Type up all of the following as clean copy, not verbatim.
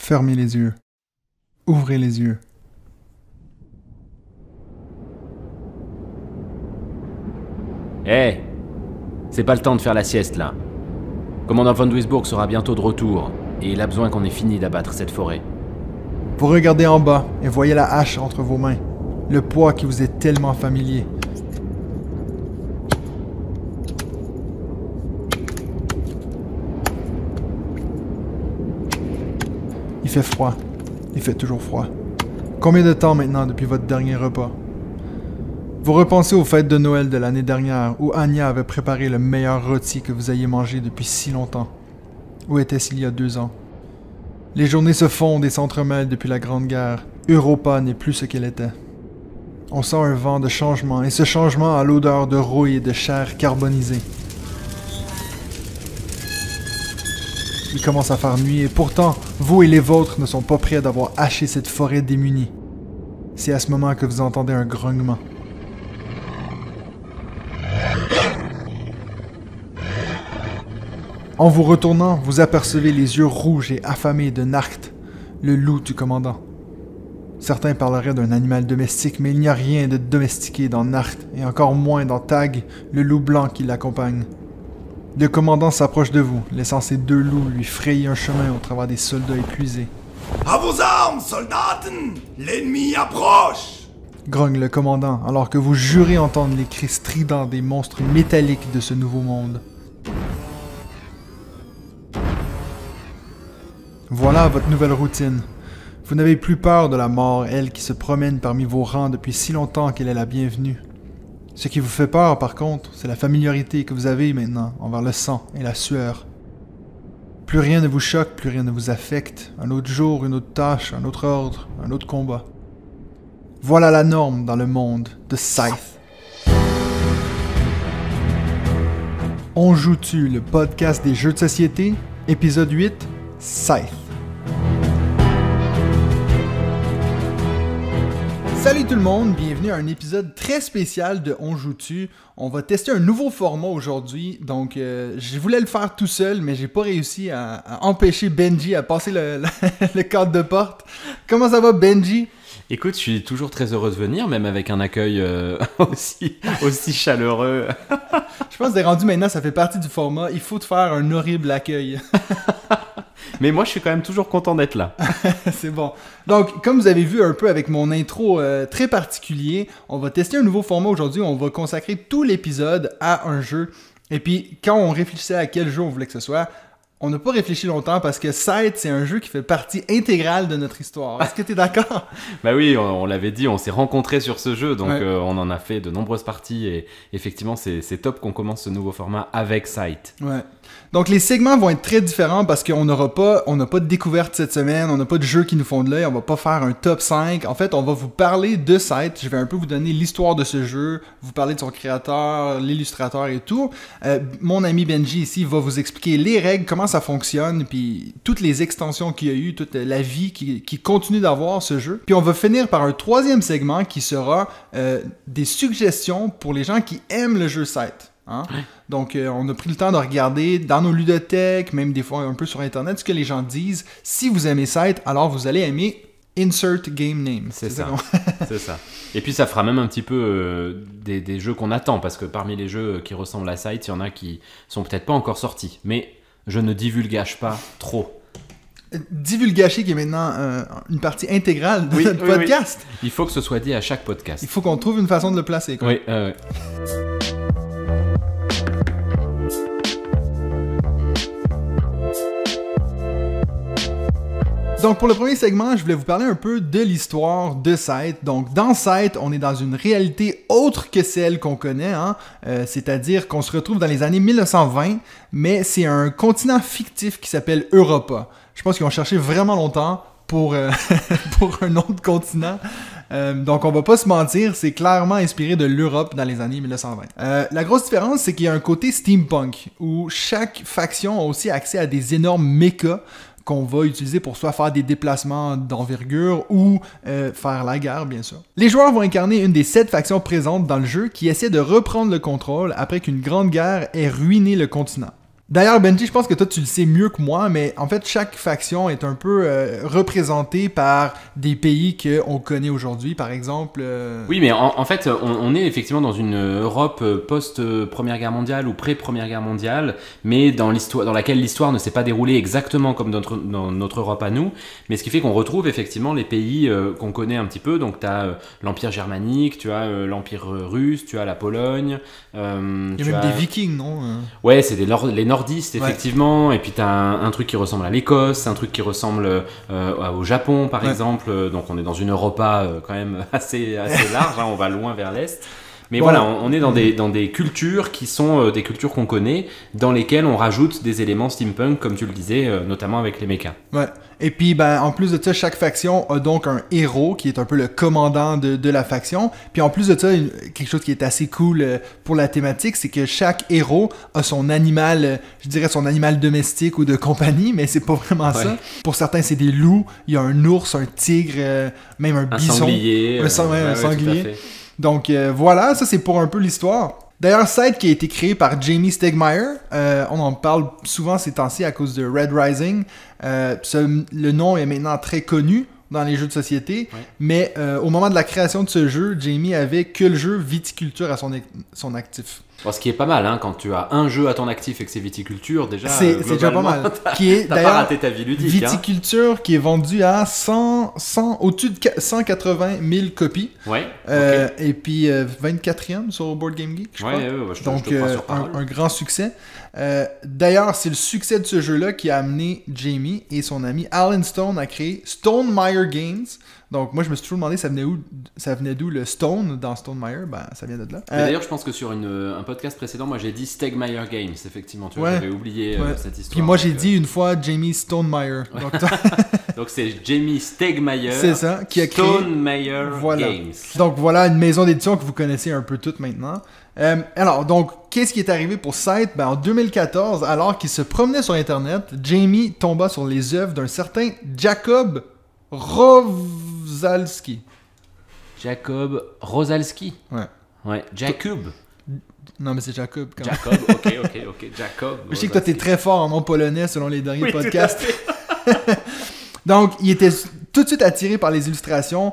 Fermez les yeux. Ouvrez les yeux. Hé, c'est pas le temps de faire la sieste là. Commandant von Duisburg sera bientôt de retour, et il a besoin qu'on ait fini d'abattre cette forêt. Vous regardez en bas et voyez la hache entre vos mains. Le poids qui vous est tellement familier. Il fait froid. Il fait toujours froid. Combien de temps maintenant depuis votre dernier repas? Vous repensez aux fêtes de Noël de l'année dernière où Anya avait préparé le meilleur rôti que vous ayez mangé depuis si longtemps. Où était-ce il y a 2 ans? Les journées se fondent et s'entremêlent depuis la Grande Guerre. Europa n'est plus ce qu'elle était. On sent un vent de changement et ce changement a l'odeur de rouille et de chair carbonisée. Il commence à faire nuit et pourtant, vous et les vôtres ne sont pas prêts d'avoir haché cette forêt démunie. C'est à ce moment que vous entendez un grognement. En vous retournant, vous apercevez les yeux rouges et affamés de Nacht, le loup du commandant. Certains parleraient d'un animal domestique, mais il n'y a rien de domestiqué dans Nacht, et encore moins dans Tag, le loup blanc qui l'accompagne. Le commandant s'approche de vous, laissant ses 2 loups lui frayer un chemin au travers des soldats épuisés. À vos armes, Soldaten! L'ennemi approche! Grogne le commandant, alors que vous jurez entendre les cris stridents des monstres métalliques de ce nouveau monde. Voilà votre nouvelle routine. Vous n'avez plus peur de la mort, elle qui se promène parmi vos rangs depuis si longtemps qu'elle est la bienvenue. Ce qui vous fait peur, par contre, c'est la familiarité que vous avez maintenant envers le sang et la sueur. Plus rien ne vous choque, plus rien ne vous affecte. Un autre jour, une autre tâche, un autre ordre, un autre combat. Voilà la norme dans le monde de Scythe. On joue-tu, le podcast des jeux de société, épisode 8, Scythe. Salut tout le monde, bienvenue à un épisode très spécial de On joue-tu. On va tester un nouveau format aujourd'hui, donc je voulais le faire tout seul, mais j'ai pas réussi à empêcher Benji à passer le cadre de porte. Comment ça va, Benji? Écoute, je suis toujours très heureux de venir, même avec un accueil aussi chaleureux. Je pense que c'est rendu maintenant, ça fait partie du format, il faut te faire un horrible accueil. Mais moi, je suis quand même toujours content d'être là. C'est bon. Donc, comme vous avez vu un peu avec mon intro très particulier, on va tester un nouveau format aujourd'hui. On va consacrer tout l'épisode à un jeu. Et puis, quand on réfléchissait à quel jeu on voulait que ce soit, on n'a pas réfléchi longtemps parce que Scythe, c'est un jeu qui fait partie intégrale de notre histoire. Est-ce que tu es d'accord? Bah oui, on l'avait dit, on s'est rencontrés sur ce jeu, donc ouais. On en a fait de nombreuses parties et effectivement, c'est top qu'on commence ce nouveau format avec Scythe. Ouais. Donc les segments vont être très différents parce qu'on n'a pas de découverte cette semaine, on n'a pas de jeux qui nous font de l'œil, on va pas faire un top 5. En fait, on va vous parler de Scythe, je vais un peu vous donner l'histoire de ce jeu, vous parler de son créateur, l'illustrateur et tout. Mon ami Benji ici va vous expliquer les règles, comment ça fonctionne, puis toutes les extensions qu'il y a eu, toute la vie qui continue d'avoir ce jeu. Puis on va finir par un 3e segment qui sera des suggestions pour les gens qui aiment le jeu Scythe. Hein? Ouais. Donc, on a pris le temps de regarder dans nos ludothèques, même des fois un peu sur Internet, ce que les gens disent. Si vous aimez Scythe, alors vous allez aimer Insert Game Name. C'est ça. C'est ça. Et puis, ça fera même un petit peu des jeux qu'on attend, parce que parmi les jeux qui ressemblent à Scythe, il y en a qui sont peut-être pas encore sortis. Mais je ne divulgage pas trop. Divulgacher qui est maintenant une partie intégrale de notre podcast. Oui. Il faut que ce soit dit à chaque podcast. Il faut qu'on trouve une façon de le placer. Quoi. Oui, Donc, pour le premier segment, je voulais vous parler un peu de l'histoire de Scythe. Donc, dans Scythe, on est dans une réalité autre que celle qu'on connaît, hein? C'est-à-dire qu'on se retrouve dans les années 1920, mais c'est un continent fictif qui s'appelle Europa. Je pense qu'ils ont cherché vraiment longtemps pour un autre continent. Donc, on va pas se mentir, c'est clairement inspiré de l'Europe dans les années 1920. La grosse différence, c'est qu'il y a un côté steampunk, où chaque faction a aussi accès à des énormes mechas, qu'on va utiliser pour soit faire des déplacements d'envergure ou faire la guerre, bien sûr. Les joueurs vont incarner une des 7 factions présentes dans le jeu qui essaie de reprendre le contrôle après qu'une grande guerre ait ruiné le continent. D'ailleurs, Benji, je pense que toi, tu le sais mieux que moi, mais en fait, chaque faction est un peu représentée par des pays qu'on connaît aujourd'hui, par exemple. Oui, mais en fait, on est effectivement dans une Europe post-Première Guerre mondiale ou pré-Première Guerre mondiale, mais dans laquelle l'histoire ne s'est pas déroulée exactement comme dans notre Europe à nous, mais ce qui fait qu'on retrouve effectivement les pays qu'on connaît un petit peu. Donc, tu as l'Empire germanique, tu as l'Empire russe, tu as la Pologne. Il y a même des Vikings, non? Ouais, c'est les nordistes, effectivement. Ouais. Et puis, tu as un truc qui ressemble à l'Écosse, un truc qui ressemble au Japon, par exemple. Donc, on est dans une Europa quand même assez large, hein, on va loin vers l'Est. Mais voilà, on est dans des cultures qui sont des cultures qu'on connaît, dans lesquelles on rajoute des éléments steampunk, comme tu le disais, notamment avec les mechas. Ouais. Et puis, en plus de ça, chaque faction a donc un héros qui est un peu le commandant de la faction. Puis en plus de ça, quelque chose qui est assez cool pour la thématique, c'est que chaque héros a son animal, je dirais son animal domestique ou de compagnie, mais c'est pas vraiment ça. Pour certains, c'est des loups, il y a un ours, un tigre, même un bison. Sanglier. Un sanglier. Donc voilà, ça c'est pour un peu l'histoire. D'ailleurs, Scythe qui a été créé par Jamie Stegmaier, on en parle souvent ces temps-ci à cause de Red Rising. Le nom est maintenant très connu dans les jeux de société, mais au moment de la création de ce jeu, Jamie avait que le jeu viticulture à son actif. Bon, ce qui est pas mal, hein, quand tu as un jeu à ton actif et que c'est viticulture, déjà, c'est déjà pas mal. T'as pas raté ta vie ludique. Viticulture qui est vendue à au-dessus de 180 000 copies. Ouais. Et puis 24e sur Board Game Geek, je crois. Donc, un grand succès. D'ailleurs, c'est le succès de ce jeu-là qui a amené Jamie et son ami Alan Stone à créer Stonemaier Games. Donc, moi, je me suis toujours demandé ça venait d'où le Stone dans Stonemaier. Ça vient de là. Mais d'ailleurs, je pense que sur un podcast précédent, moi, j'ai dit Stegmaier Games, effectivement. Tu vois, j'avais oublié cette histoire. Puis moi, j'ai dit une fois Jamie Stonemaier. Donc, c'est Jamie Stegmaier. C'est ça, qui a créé Stonemaier Games. Donc, voilà une maison d'édition que vous connaissez un peu toutes maintenant. Alors, donc, qu'est-ce qui est arrivé pour Scythe? En 2014, alors qu'il se promenait sur Internet, Jamie tomba sur les œuvres d'un certain Jacob Rosalski. Jacob Rosalski. Ouais. Jacob. Non, mais c'est Jacob. Jacob, ok. Jacob. Je sais que toi, t'es très fort en nom polonais selon les derniers podcasts. Donc, il était tout de suite attiré par les illustrations.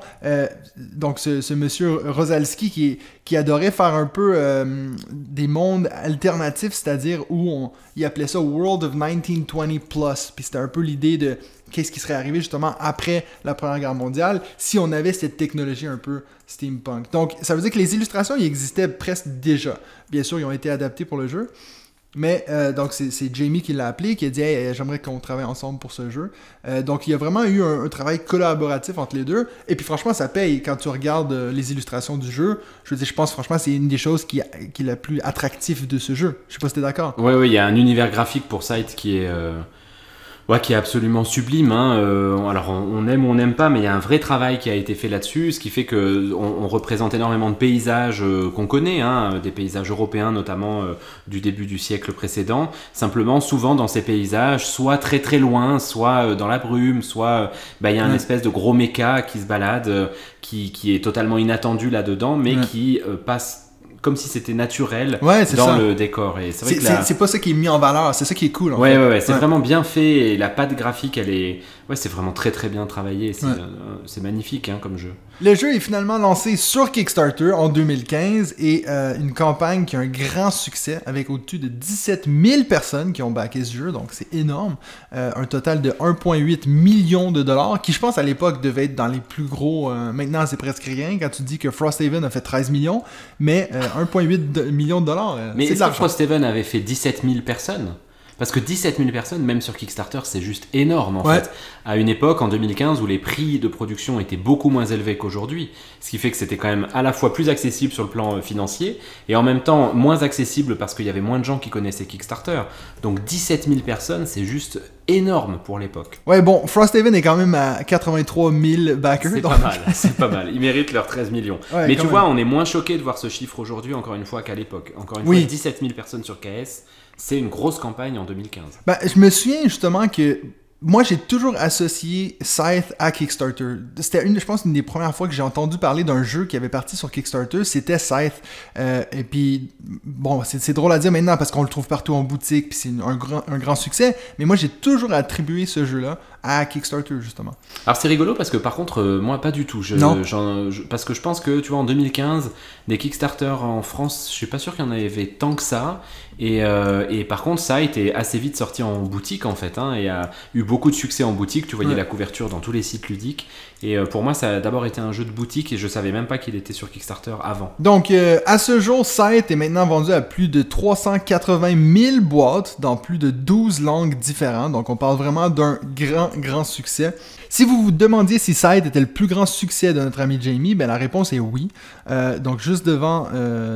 Donc, ce monsieur Rosalski qui adorait faire un peu des mondes alternatifs, c'est-à-dire où il appelait ça World of 1920 Plus. Puis c'était un peu l'idée de qu'est-ce qui serait arrivé justement après la Première Guerre mondiale si on avait cette technologie un peu steampunk. Donc, ça veut dire que les illustrations, ils existaient presque déjà. Bien sûr, ils ont été adaptés pour le jeu. Mais donc c'est Jamie qui l'a appelé, qui a dit hey, j'aimerais qu'on travaille ensemble pour ce jeu. Donc il y a vraiment eu un travail collaboratif entre les deux. Et puis franchement ça paye quand tu regardes les illustrations du jeu. Je pense franchement c'est une des choses qui est la plus attractive de ce jeu. Je sais pas si t'es d'accord. Oui, il y a un univers graphique pour Scythe qui est absolument sublime. Alors on aime ou on n'aime pas, mais il y a un vrai travail qui a été fait là-dessus, ce qui fait qu'on représente énormément de paysages qu'on connaît, des paysages européens notamment du début du siècle précédent. Simplement, souvent dans ces paysages, soit très très loin, soit dans la brume, soit il y a un espèce de gros méca qui se balade, qui est totalement inattendu là-dedans, mais qui passe comme si c'était naturel dans le décor. Et c'est pas ça qui est mis en valeur, c'est ça qui est cool. C'est vraiment bien fait et la patte graphique, c'est vraiment très très bien travaillé. C'est magnifique comme jeu. Le jeu est finalement lancé sur Kickstarter en 2015 et une campagne qui a un grand succès avec au-dessus de 17 000 personnes qui ont backé ce jeu, donc c'est énorme. Un total de 1,8 million de dollars, qui je pense à l'époque devait être dans les plus gros. Maintenant c'est presque rien quand tu dis que Frosthaven a fait 13 millions, mais 1,8 million de dollars, mais c'est de l'argent. Frosthaven avait fait 17 000 personnes. Parce que 17 000 personnes, même sur Kickstarter, c'est juste énorme en fait. À une époque, en 2015, où les prix de production étaient beaucoup moins élevés qu'aujourd'hui. Ce qui fait que c'était quand même à la fois plus accessible sur le plan financier et en même temps moins accessible parce qu'il y avait moins de gens qui connaissaient Kickstarter. Donc 17 000 personnes, c'est juste énorme pour l'époque. Ouais, bon, Frosthaven est quand même à 83 000 backers. C'est pas mal. Ils méritent leurs 13 millions. Ouais, mais tu vois, on est moins choqué de voir ce chiffre aujourd'hui, encore une fois, qu'à l'époque. Encore une fois, 17 000 personnes sur KS. C'est une grosse campagne en 2015. Je me souviens justement que Moi, j'ai toujours associé Scythe à Kickstarter. C'était je pense, une des premières fois que j'ai entendu parler d'un jeu qui avait parti sur Kickstarter, c'était Scythe. Et puis, bon, c'est drôle à dire maintenant parce qu'on le trouve partout en boutique, puis c'est un grand succès. Mais moi, j'ai toujours attribué ce jeu-là à Kickstarter, justement. Alors c'est rigolo parce que par contre, moi pas du tout. Parce que je pense que, tu vois, en 2015, des Kickstarter en France, je suis pas sûr qu'il y en avait tant que ça. Et par contre, ça a été assez vite sorti en boutique en fait, et a eu beaucoup de succès en boutique. Tu voyais la couverture dans tous les sites ludiques. Et pour moi, ça a d'abord été un jeu de boutique et je savais même pas qu'il était sur Kickstarter avant. Donc, à ce jour, Scythe est maintenant vendu à plus de 380 000 boîtes dans plus de 12 langues différentes. Donc, on parle vraiment d'un grand succès. Si vous vous demandiez si Scythe était le plus grand succès de notre ami Jamie, ben la réponse est oui. Donc, juste devant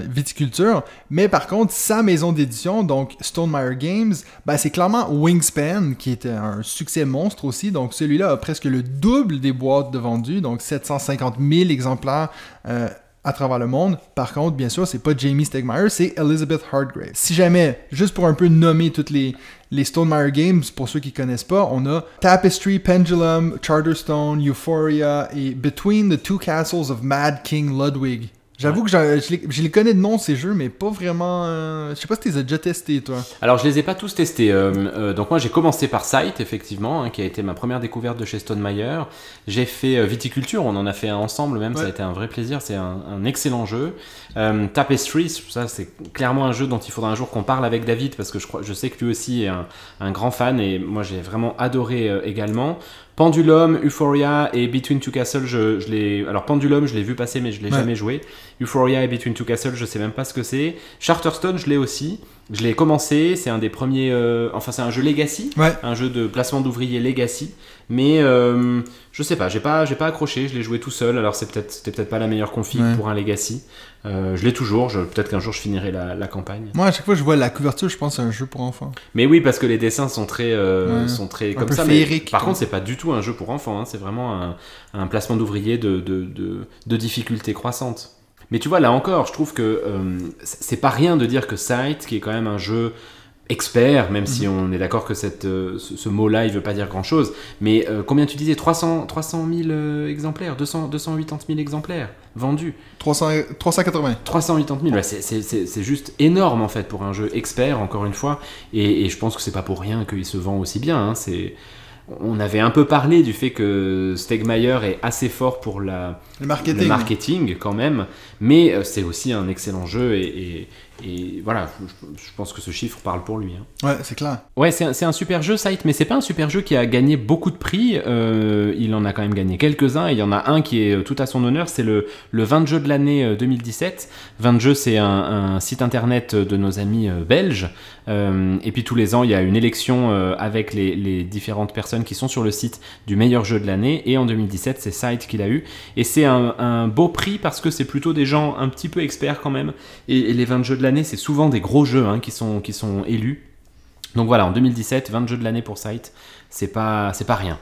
Viticulture. Mais par contre, sa maison d'édition, donc Stonemaier Games, ben c'est clairement Wingspan, qui était un succès monstre aussi. Donc, celui-là a presque le double des boîtes de vendus, donc 750 000 exemplaires à travers le monde. Par contre, bien sûr, c'est pas Jamie Stegmaier, c'est Elizabeth Hargrave. Si jamais, juste pour un peu nommer toutes les Stonemaier Games, pour ceux qui connaissent pas, on a Tapestry, Pendulum, Charterstone, Euphoria et Between the Two Castles of Mad King Ludwig. J'avoue que je les connais de nom ces jeux, mais pas vraiment... je sais pas si tu les as déjà testés, toi. Alors, je les ai pas tous testés. Donc moi, j'ai commencé par Scythe, effectivement, qui a été ma première découverte de chez Stonemaier. J'ai fait Viticulture, on en a fait un ensemble même, ça a été un vrai plaisir. C'est un excellent jeu. Tapestry, ça c'est clairement un jeu dont il faudra un jour qu'on parle avec David, parce que je sais que lui aussi est un grand fan, et moi j'ai vraiment adoré également. Pendulum, Euphoria et Between Two Castles, alors Pendulum, je l'ai vu passer, mais je l'ai jamais joué. Euphoria et Between Two Castles, je sais même pas ce que c'est. Charterstone, je l'ai aussi. Je l'ai commencé, c'est un des premiers... c'est un jeu Legacy, un jeu de placement d'ouvriers Legacy. Mais je sais pas, j'ai pas accroché, je l'ai joué tout seul, alors c'était peut-être pas la meilleure config pour un Legacy. Je l'ai toujours, peut-être qu'un jour je finirai la campagne. Moi, à chaque fois que je vois la couverture, je pense que c'est un jeu pour enfants. Mais oui, parce que les dessins sont très comme ça. Féerique, mais par contre, c'est pas du tout un jeu pour enfants, c'est vraiment un placement d'ouvriers de difficulté croissante. Mais tu vois, là encore, je trouve que c'est pas rien de dire que Scythe, qui est quand même un jeu expert, même si on est d'accord que ce mot-là, il veut pas dire grand-chose, mais combien tu disais, 300 000 exemplaires, 280 000 exemplaires vendus. 380. 380 000, c'est juste énorme en fait pour un jeu expert, encore une fois, et je pense que c'est pas pour rien qu'il se vend aussi bien, On avait un peu parlé du fait que Stegmaier est assez fort pour le marketing quand même, mais c'est aussi un excellent jeu et voilà, je pense que ce chiffre parle pour lui. Ouais, c'est clair. Ouais, c'est un super jeu, Scythe, mais c'est pas un super jeu qui a gagné beaucoup de prix. Il en a quand même gagné quelques-uns, et il y en a un qui est tout à son honneur, c'est le 20 jeu de l'année 2017. 20 jeux, c'est un site internet de nos amis belges, et puis tous les ans, il y a une élection avec les différentes personnes qui sont sur le site du meilleur jeu de l'année, et en 2017, c'est Scythe qui l'a eu, et c'est un beau prix parce que c'est plutôt des gens un petit peu experts quand même, et les 20 jeux de l'année, c'est souvent des gros jeux qui sont élus. Donc voilà, en 2017, 20 jeux de l'année pour Scythe, c'est pas rien.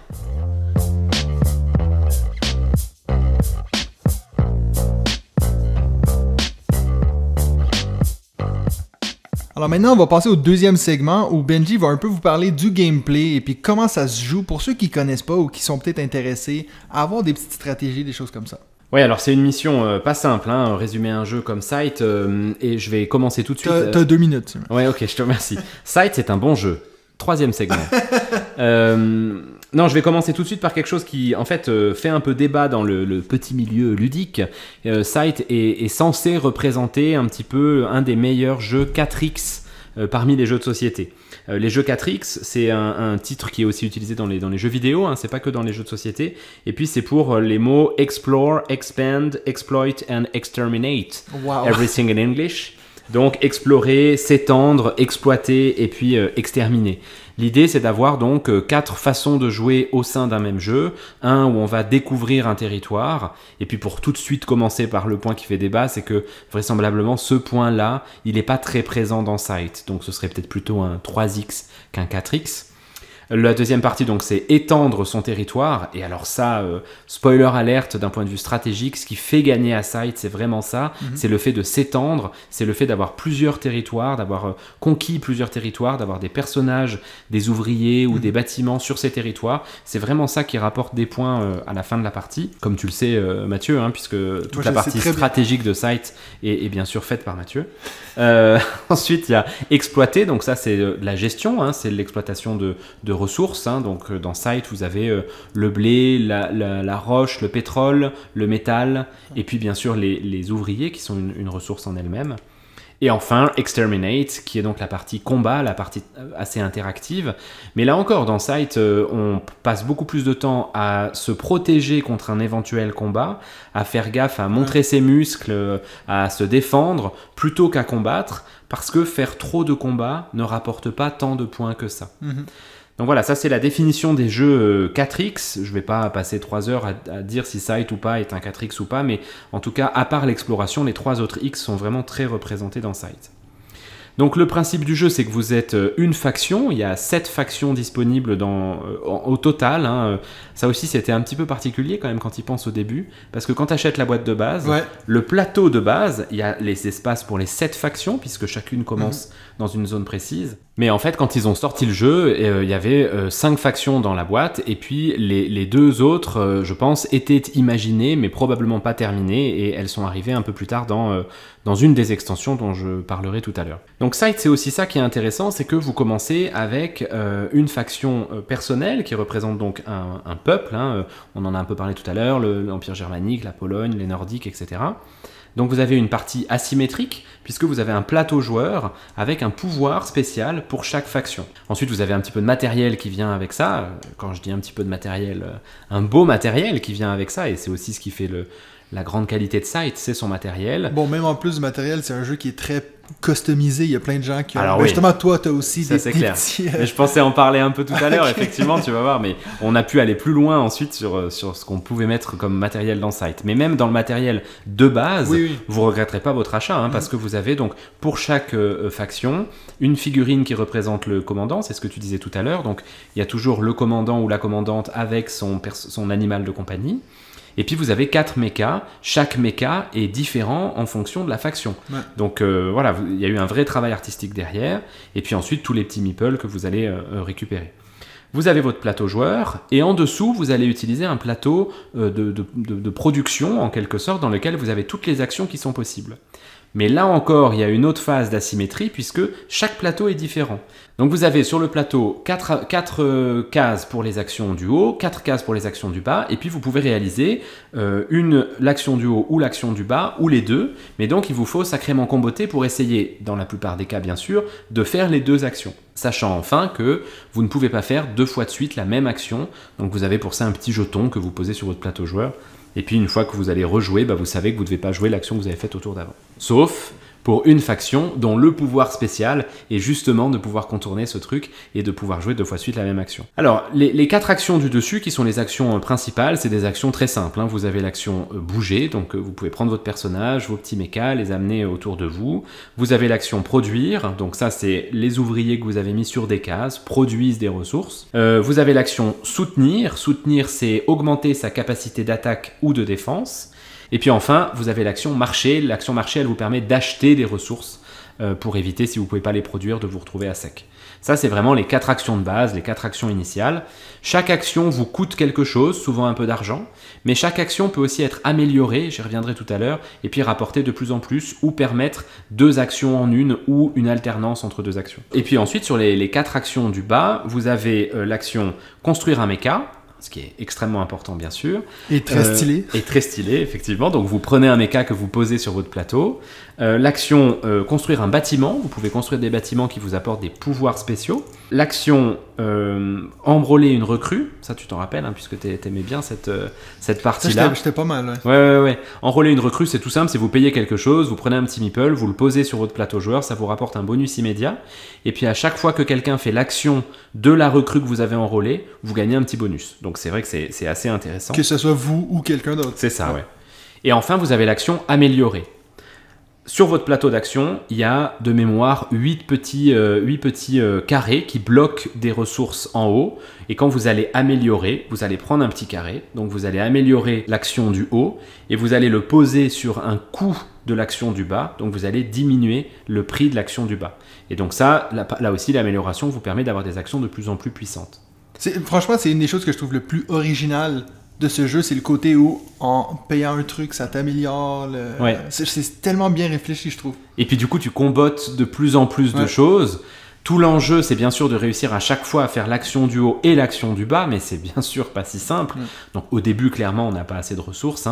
Alors maintenant, on va passer au deuxième segment où Benji va un peu vous parler du gameplay et puis comment ça se joue pour ceux qui connaissent pas ou qui sont peut-être intéressés à avoir des petites stratégies, des choses comme ça. Ouais, alors c'est une mission pas simple, résumer un jeu comme Scythe, et je vais commencer tout de suite. T'as 2 minutes. Ouais, ok, je te remercie. Scythe, c'est un bon jeu. 3e segment. Non, je vais commencer tout de suite par quelque chose qui, en fait, fait un peu débat dans le petit milieu ludique. Scythe est censé représenter un petit peu un des meilleurs jeux 4X parmi les jeux de société. Les jeux 4X, c'est un titre qui est aussi utilisé dans les jeux vidéo, c'est pas que dans les jeux de société. Et puis c'est pour les mots explore, expand, exploit and exterminate. Wow. Everything in English. Donc explorer, s'étendre, exploiter et puis exterminer. L'idée, c'est d'avoir donc 4 façons de jouer au sein d'un même jeu. Un où on va découvrir un territoire. Et puis pour tout de suite commencer par le point qui fait débat, c'est que vraisemblablement ce point-là, il n'est pas très présent dans Scythe. Donc ce serait peut-être plutôt un 3X qu'un 4X. La deuxième partie, donc, c'est étendre son territoire. Et alors ça, spoiler alerte d'un point de vue stratégique, ce qui fait gagner à Scythe, c'est vraiment ça. C'est le fait de s'étendre, c'est le fait d'avoir plusieurs territoires, d'avoir conquis plusieurs territoires, d'avoir des personnages, des ouvriers ou des bâtiments sur ces territoires. C'est vraiment ça qui rapporte des points à la fin de la partie. Comme tu le sais, Mathieu, hein, puisque toute la partie stratégique de Scythe est bien sûr faite par Mathieu. Ensuite, il y a exploiter, donc ça c'est la gestion, hein, c'est l'exploitation de ressources, hein, donc dans Scythe vous avez le blé, la roche, le pétrole, le métal, et puis bien sûr les ouvriers qui sont une ressource en elle-même. Et enfin, Exterminate, qui est donc la partie combat, la partie assez interactive. Mais là encore, dans Scythe, on passe beaucoup plus de temps à se protéger contre un éventuel combat, à faire gaffe, à montrer ses muscles, à se défendre, plutôt qu'à combattre, parce que faire trop de combats ne rapporte pas tant de points que ça. Donc voilà, ça c'est la définition des jeux 4X. Je vais pas passer 3 heures à dire si Scythe ou pas est un 4X ou pas, mais en tout cas, à part l'exploration, les 3 autres X sont vraiment très représentés dans Scythe. Donc le principe du jeu, c'est que vous êtes une faction, il y a 7 factions disponibles au total. Hein. Ça aussi, c'était un petit peu particulier quand même quand ils pensent au début, parce que quand tu achètes la boîte de base, le plateau de base, il y a les espaces pour les 7 factions, puisque chacune commence dans une zone précise. Mais en fait, quand ils ont sorti le jeu, il y avait 5 factions dans la boîte, et puis les 2 autres, je pense, étaient imaginées, mais probablement pas terminées, et elles sont arrivées un peu plus tard dans une des extensions dont je parlerai tout à l'heure. Donc Scythe, c'est aussi ça qui est intéressant, c'est que vous commencez avec une faction personnelle qui représente donc un peuple, hein, on en a un peu parlé tout à l'heure, l'Empire germanique, la Pologne, les Nordiques, etc. Donc vous avez une partie asymétrique, puisque vous avez un plateau joueur avec un pouvoir spécial pour chaque faction. Ensuite, vous avez un petit peu de matériel qui vient avec ça. Quand je dis un petit peu de matériel, un beau matériel qui vient avec ça, et c'est aussi ce qui fait la grande qualité de Scythe, c'est son matériel. Bon, même en plus du matériel, c'est un jeu qui est très customisé. Il y a plein de gens qui ont... Alors, oui. Justement, toi, tu as aussi ça, des clair. petits... Mais je pensais en parler un peu tout à l'heure, effectivement, tu vas voir. Mais on a pu aller plus loin ensuite sur ce qu'on pouvait mettre comme matériel dans Scythe. Mais même dans le matériel de base, vous ne regretterez pas votre achat, hein, parce que vous avez donc, pour chaque faction, une figurine qui représente le commandant. C'est ce que tu disais tout à l'heure. Donc, il y a toujours le commandant ou la commandante avec son animal de compagnie. Et puis vous avez 4 mechas, chaque mecha est différent en fonction de la faction. Donc voilà, il y a eu un vrai travail artistique derrière, et puis ensuite tous les petits meeples que vous allez récupérer. Vous avez votre plateau joueur, et en dessous vous allez utiliser un plateau de production en quelque sorte, dans lequel vous avez toutes les actions qui sont possibles. Mais là encore, il y a une autre phase d'asymétrie puisque chaque plateau est différent. Donc vous avez sur le plateau 4 cases pour les actions du haut, 4 cases pour les actions du bas, et puis vous pouvez réaliser l'action du haut ou l'action du bas, ou les deux, mais donc il vous faut sacrément comboter pour essayer, dans la plupart des cas bien sûr, de faire les deux actions. Sachant enfin que vous ne pouvez pas faire 2 fois de suite la même action, donc vous avez pour ça un petit jeton que vous posez sur votre plateau joueur. Et puis une fois que vous allez rejouer, vous savez que vous ne devez pas jouer l'action que vous avez faite au tour d'avant. Sauf pour une faction dont le pouvoir spécial est justement de pouvoir contourner ce truc et de pouvoir jouer 2 fois de suite la même action. Alors, les 4 actions du dessus, qui sont les actions principales, c'est des actions très simples. Hein. Vous avez l'action bouger, donc vous pouvez prendre votre personnage, vos petits mechas, les amener autour de vous. Vous avez l'action produire, donc ça c'est les ouvriers que vous avez mis sur des cases, produisent des ressources. Vous avez l'action soutenir, soutenir c'est augmenter sa capacité d'attaque ou de défense. Et puis enfin, vous avez l'action marché. L'action marché, elle vous permet d'acheter des ressources pour éviter, si vous ne pouvez pas les produire, de vous retrouver à sec. Ça, c'est vraiment les 4 actions de base, les 4 actions initiales. Chaque action vous coûte quelque chose, souvent un peu d'argent, mais chaque action peut aussi être améliorée, j'y reviendrai tout à l'heure, et puis rapporter de plus en plus, ou permettre 2 actions en une, ou une alternance entre 2 actions. Et puis ensuite, sur les 4 actions du bas, vous avez l'action construire un mecha, ce qui est extrêmement important bien sûr. Et très stylé. Et très stylé, effectivement. Donc vous prenez un mecha que vous posez sur votre plateau. L'action construire un bâtiment, vous pouvez construire des bâtiments qui vous apportent des pouvoirs spéciaux. L'action embroler une recrue, ça tu t'en rappelles, hein, puisque t'aimais bien cette partie-là. J'étais pas mal, ouais. Enrôler une recrue, c'est tout simple, c'est vous payez quelque chose, vous prenez un petit meeple, vous le posez sur votre plateau joueur, ça vous rapporte un bonus immédiat, et puis à chaque fois que quelqu'un fait l'action de la recrue que vous avez enrôlée, vous gagnez un petit bonus. Donc c'est vrai que c'est assez intéressant. Que ce soit vous ou quelqu'un d'autre. C'est ça, ouais. Et enfin, vous avez l'action améliorer. Sur votre plateau d'action, il y a de mémoire 8 petits carrés qui bloquent des ressources en haut. Et quand vous allez améliorer, vous allez prendre un petit carré. Donc vous allez améliorer l'action du haut et vous allez le poser sur un coût de l'action du bas. Donc vous allez diminuer le prix de l'action du bas. Et donc ça, là aussi, l'amélioration vous permet d'avoir des actions de plus en plus puissantes. Franchement, c'est une des choses que je trouve le plus original de ce jeu, c'est le côté où en payant un truc, ça t'améliore. Ouais. C'est tellement bien réfléchi, je trouve. Et puis du coup, tu combottes de plus en plus de choses. Tout l'enjeu, c'est bien sûr de réussir à chaque fois à faire l'action du haut et l'action du bas, mais c'est bien sûr pas si simple. Donc au début, clairement, on n'a pas assez de ressources.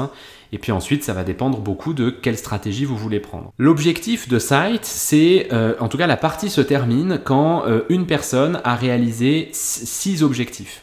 Et puis ensuite, ça va dépendre beaucoup de quelle stratégie vous voulez prendre. L'objectif de Sight, c'est, en tout cas, la partie se termine quand une personne a réalisé 6 objectifs,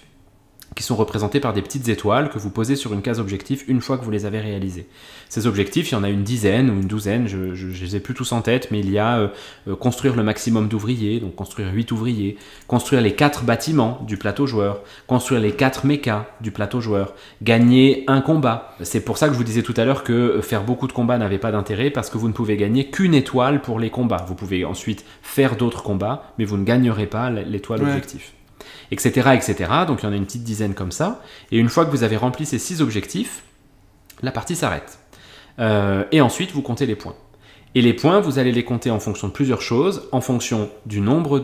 qui sont représentés par des petites étoiles que vous posez sur une case objectif une fois que vous les avez réalisés. Ces objectifs, il y en a une dizaine ou une douzaine, je ne les ai plus tous en tête, mais il y a construire le maximum d'ouvriers, donc construire 8 ouvriers, construire les 4 bâtiments du plateau joueur, construire les 4 mechas du plateau joueur, gagner un combat. C'est pour ça que je vous disais tout à l'heure que faire beaucoup de combats n'avait pas d'intérêt, parce que vous ne pouvez gagner qu'une étoile pour les combats. Vous pouvez ensuite faire d'autres combats, mais vous ne gagnerez pas l'étoile objectif. Etc., etc. Donc il y en a une petite dizaine comme ça. Et une fois que vous avez rempli ces 6 objectifs, la partie s'arrête. Et ensuite, vous comptez les points. Et les points, vous allez les compter en fonction de plusieurs choses, en fonction du nombre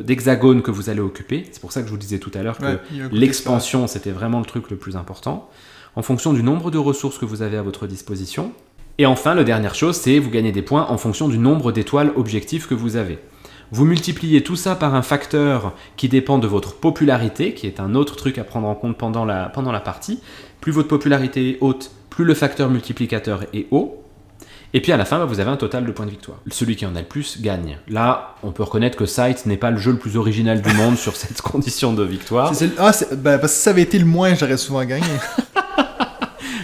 d'hexagones que vous allez occuper. C'est pour ça que je vous disais tout à l'heure que l'expansion, c'était vraiment le truc le plus important. En fonction du nombre de ressources que vous avez à votre disposition. Et enfin, la dernière chose, c'est vous gagnez des points en fonction du nombre d'étoiles objectifs que vous avez. Vous multipliez tout ça par un facteur qui dépend de votre popularité, qui est un autre truc à prendre en compte pendant la partie. Plus votre popularité est haute, plus le facteur multiplicateur est haut. Et puis à la fin, vous avez un total de points de victoire. Celui qui en a le plus gagne. Là, on peut reconnaître que Sight n'est pas le jeu le plus original du monde sur cette condition de victoire. Parce que si ça avait été le moins, j'aurais souvent gagné.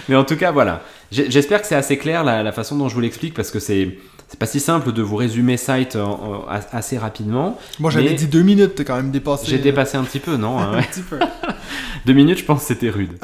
Mais en tout cas, voilà. J'espère que c'est assez clair la façon dont je vous l'explique, parce que c'est pas si simple de vous résumer Sight assez rapidement. Moi, j'avais dit 2 minutes, t'as quand même dépassé. J'ai dépassé un petit peu, non? Un petit peu. 2 minutes, je pense que c'était rude.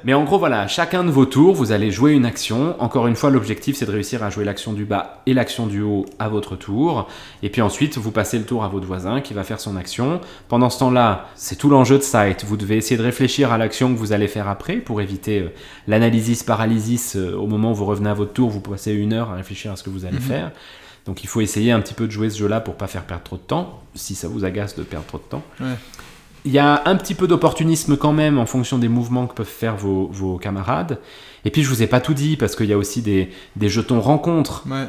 Mais en gros, voilà, chacun de vos tours, vous allez jouer une action. Encore une fois, l'objectif, c'est de réussir à jouer l'action du bas et l'action du haut à votre tour. Et puis ensuite, vous passez le tour à votre voisin qui va faire son action. Pendant ce temps-là, c'est tout l'enjeu de Sight. Vous devez essayer de réfléchir à l'action que vous allez faire après pour éviter l'analysis paralysis. Au moment où vous revenez à votre tour, vous passez 1 heure à réfléchir à ce que vous allez faire. Donc il faut essayer un petit peu de jouer ce jeu-là pour pas faire perdre trop de temps, si ça vous agace de perdre trop de temps. Ouais. Il y a un petit peu d'opportunisme quand même en fonction des mouvements que peuvent faire vos camarades. Et puis je vous ai pas tout dit parce qu'il y a aussi des jetons rencontres. Ouais.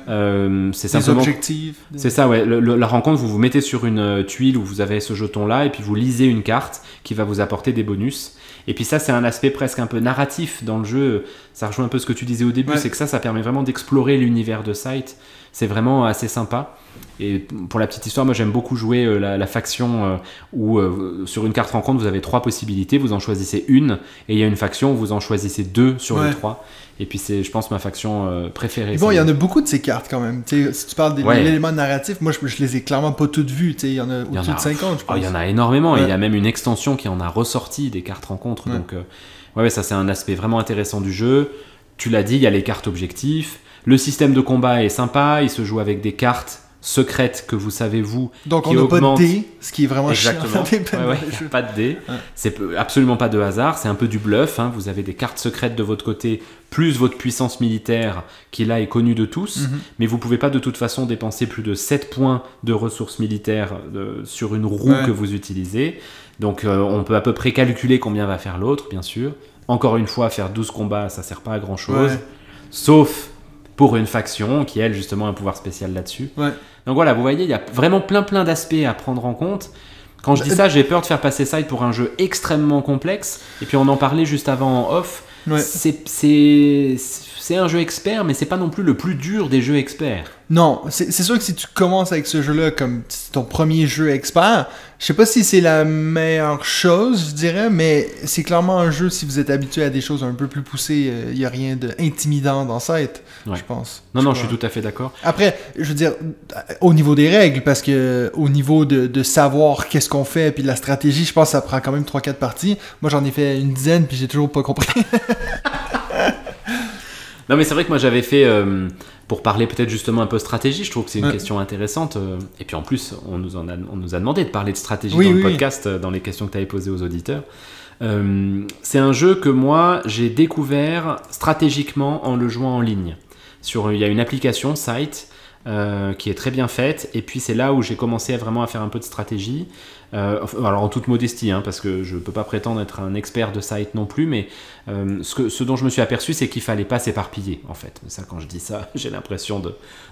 C'est simplement des objectifs. C'est ça, ouais. La rencontre, vous vous mettez sur une tuile où vous avez ce jeton-là et puis vous lisez une carte qui va vous apporter des bonus. Et puis ça, c'est un aspect presque un peu narratif dans le jeu. Ça rejoint un peu ce que tu disais au début, c'est que ça permet vraiment d'explorer l'univers de Sight. C'est vraiment assez sympa. Et pour la petite histoire, moi j'aime beaucoup jouer la faction où sur une carte rencontre, vous avez 3 possibilités, vous en choisissez une, et il y a une faction où vous en choisissez 2 sur les 3. Et puis c'est, je pense, ma faction préférée. Bon, il y en a beaucoup de ces cartes quand même. T'sais, si tu parles de l'élément narratif, moi je les ai clairement pas toutes vues. Il y en a au-dessus de 50, je pense. Il y en a énormément. Il y a même une extension qui en a ressorti des cartes rencontres. Donc ça c'est un aspect vraiment intéressant du jeu. Tu l'as dit, il y a les cartes objectifs. Le système de combat est sympa. Il se joue avec des cartes secrètes que vous savez vous. Donc on n'a pas de dés, ce qui est vraiment exactement. chiant. Pas de dés. C'est absolument pas de hasard, c'est un peu du bluff. Vous avez des cartes secrètes de votre côté, plus votre puissance militaire qui là est connue de tous, mais vous pouvez pas de toute façon dépenser plus de 7 points de ressources militaires sur une roue que vous utilisez. Donc on peut à peu près calculer combien va faire l'autre, bien sûr. Encore une fois, faire 12 combats, ça sert pas à grand chose, sauf pour une faction qui, elle, justement, a un pouvoir spécial là-dessus. Donc voilà, vous voyez, il y a vraiment plein d'aspects à prendre en compte. Quand je dis ça, j'ai peur de faire passer Sight pour un jeu extrêmement complexe. Et puis on en parlait juste avant en off. C'est un jeu expert, mais c'est pas non plus le plus dur des jeux experts. Non, c'est sûr que si tu commences avec ce jeu-là comme ton premier jeu expert, je sais pas si c'est la meilleure chose, je dirais, mais c'est clairement un jeu, si vous êtes habitué à des choses un peu plus poussées, il y a rien d'intimidant dans Sight, je pense. Non, je suis tout à fait d'accord. Après, je veux dire, au niveau des règles, parce que au niveau de savoir qu'est-ce qu'on fait, puis de la stratégie, je pense que ça prend quand même 3-4 parties. Moi, j'en ai fait une dizaine, puis j'ai toujours pas compris. Non, mais c'est vrai que moi j'avais fait, pour parler peut-être justement un peu stratégie, je trouve que c'est une question intéressante. Et puis en plus, on nous a demandé de parler de stratégie dans le podcast, dans les questions que tu avais posées aux auditeurs. C'est un jeu que moi j'ai découvert stratégiquement en le jouant en ligne. Il y a une application, Site, qui est très bien faite, et puis c'est là où j'ai commencé vraiment à faire un peu de stratégie. Alors en toute modestie, parce que je ne peux pas prétendre être un expert de Site non plus, mais ce dont je me suis aperçu, c'est qu'il ne fallait pas s'éparpiller en fait. Ça, quand je dis ça, j'ai l'impression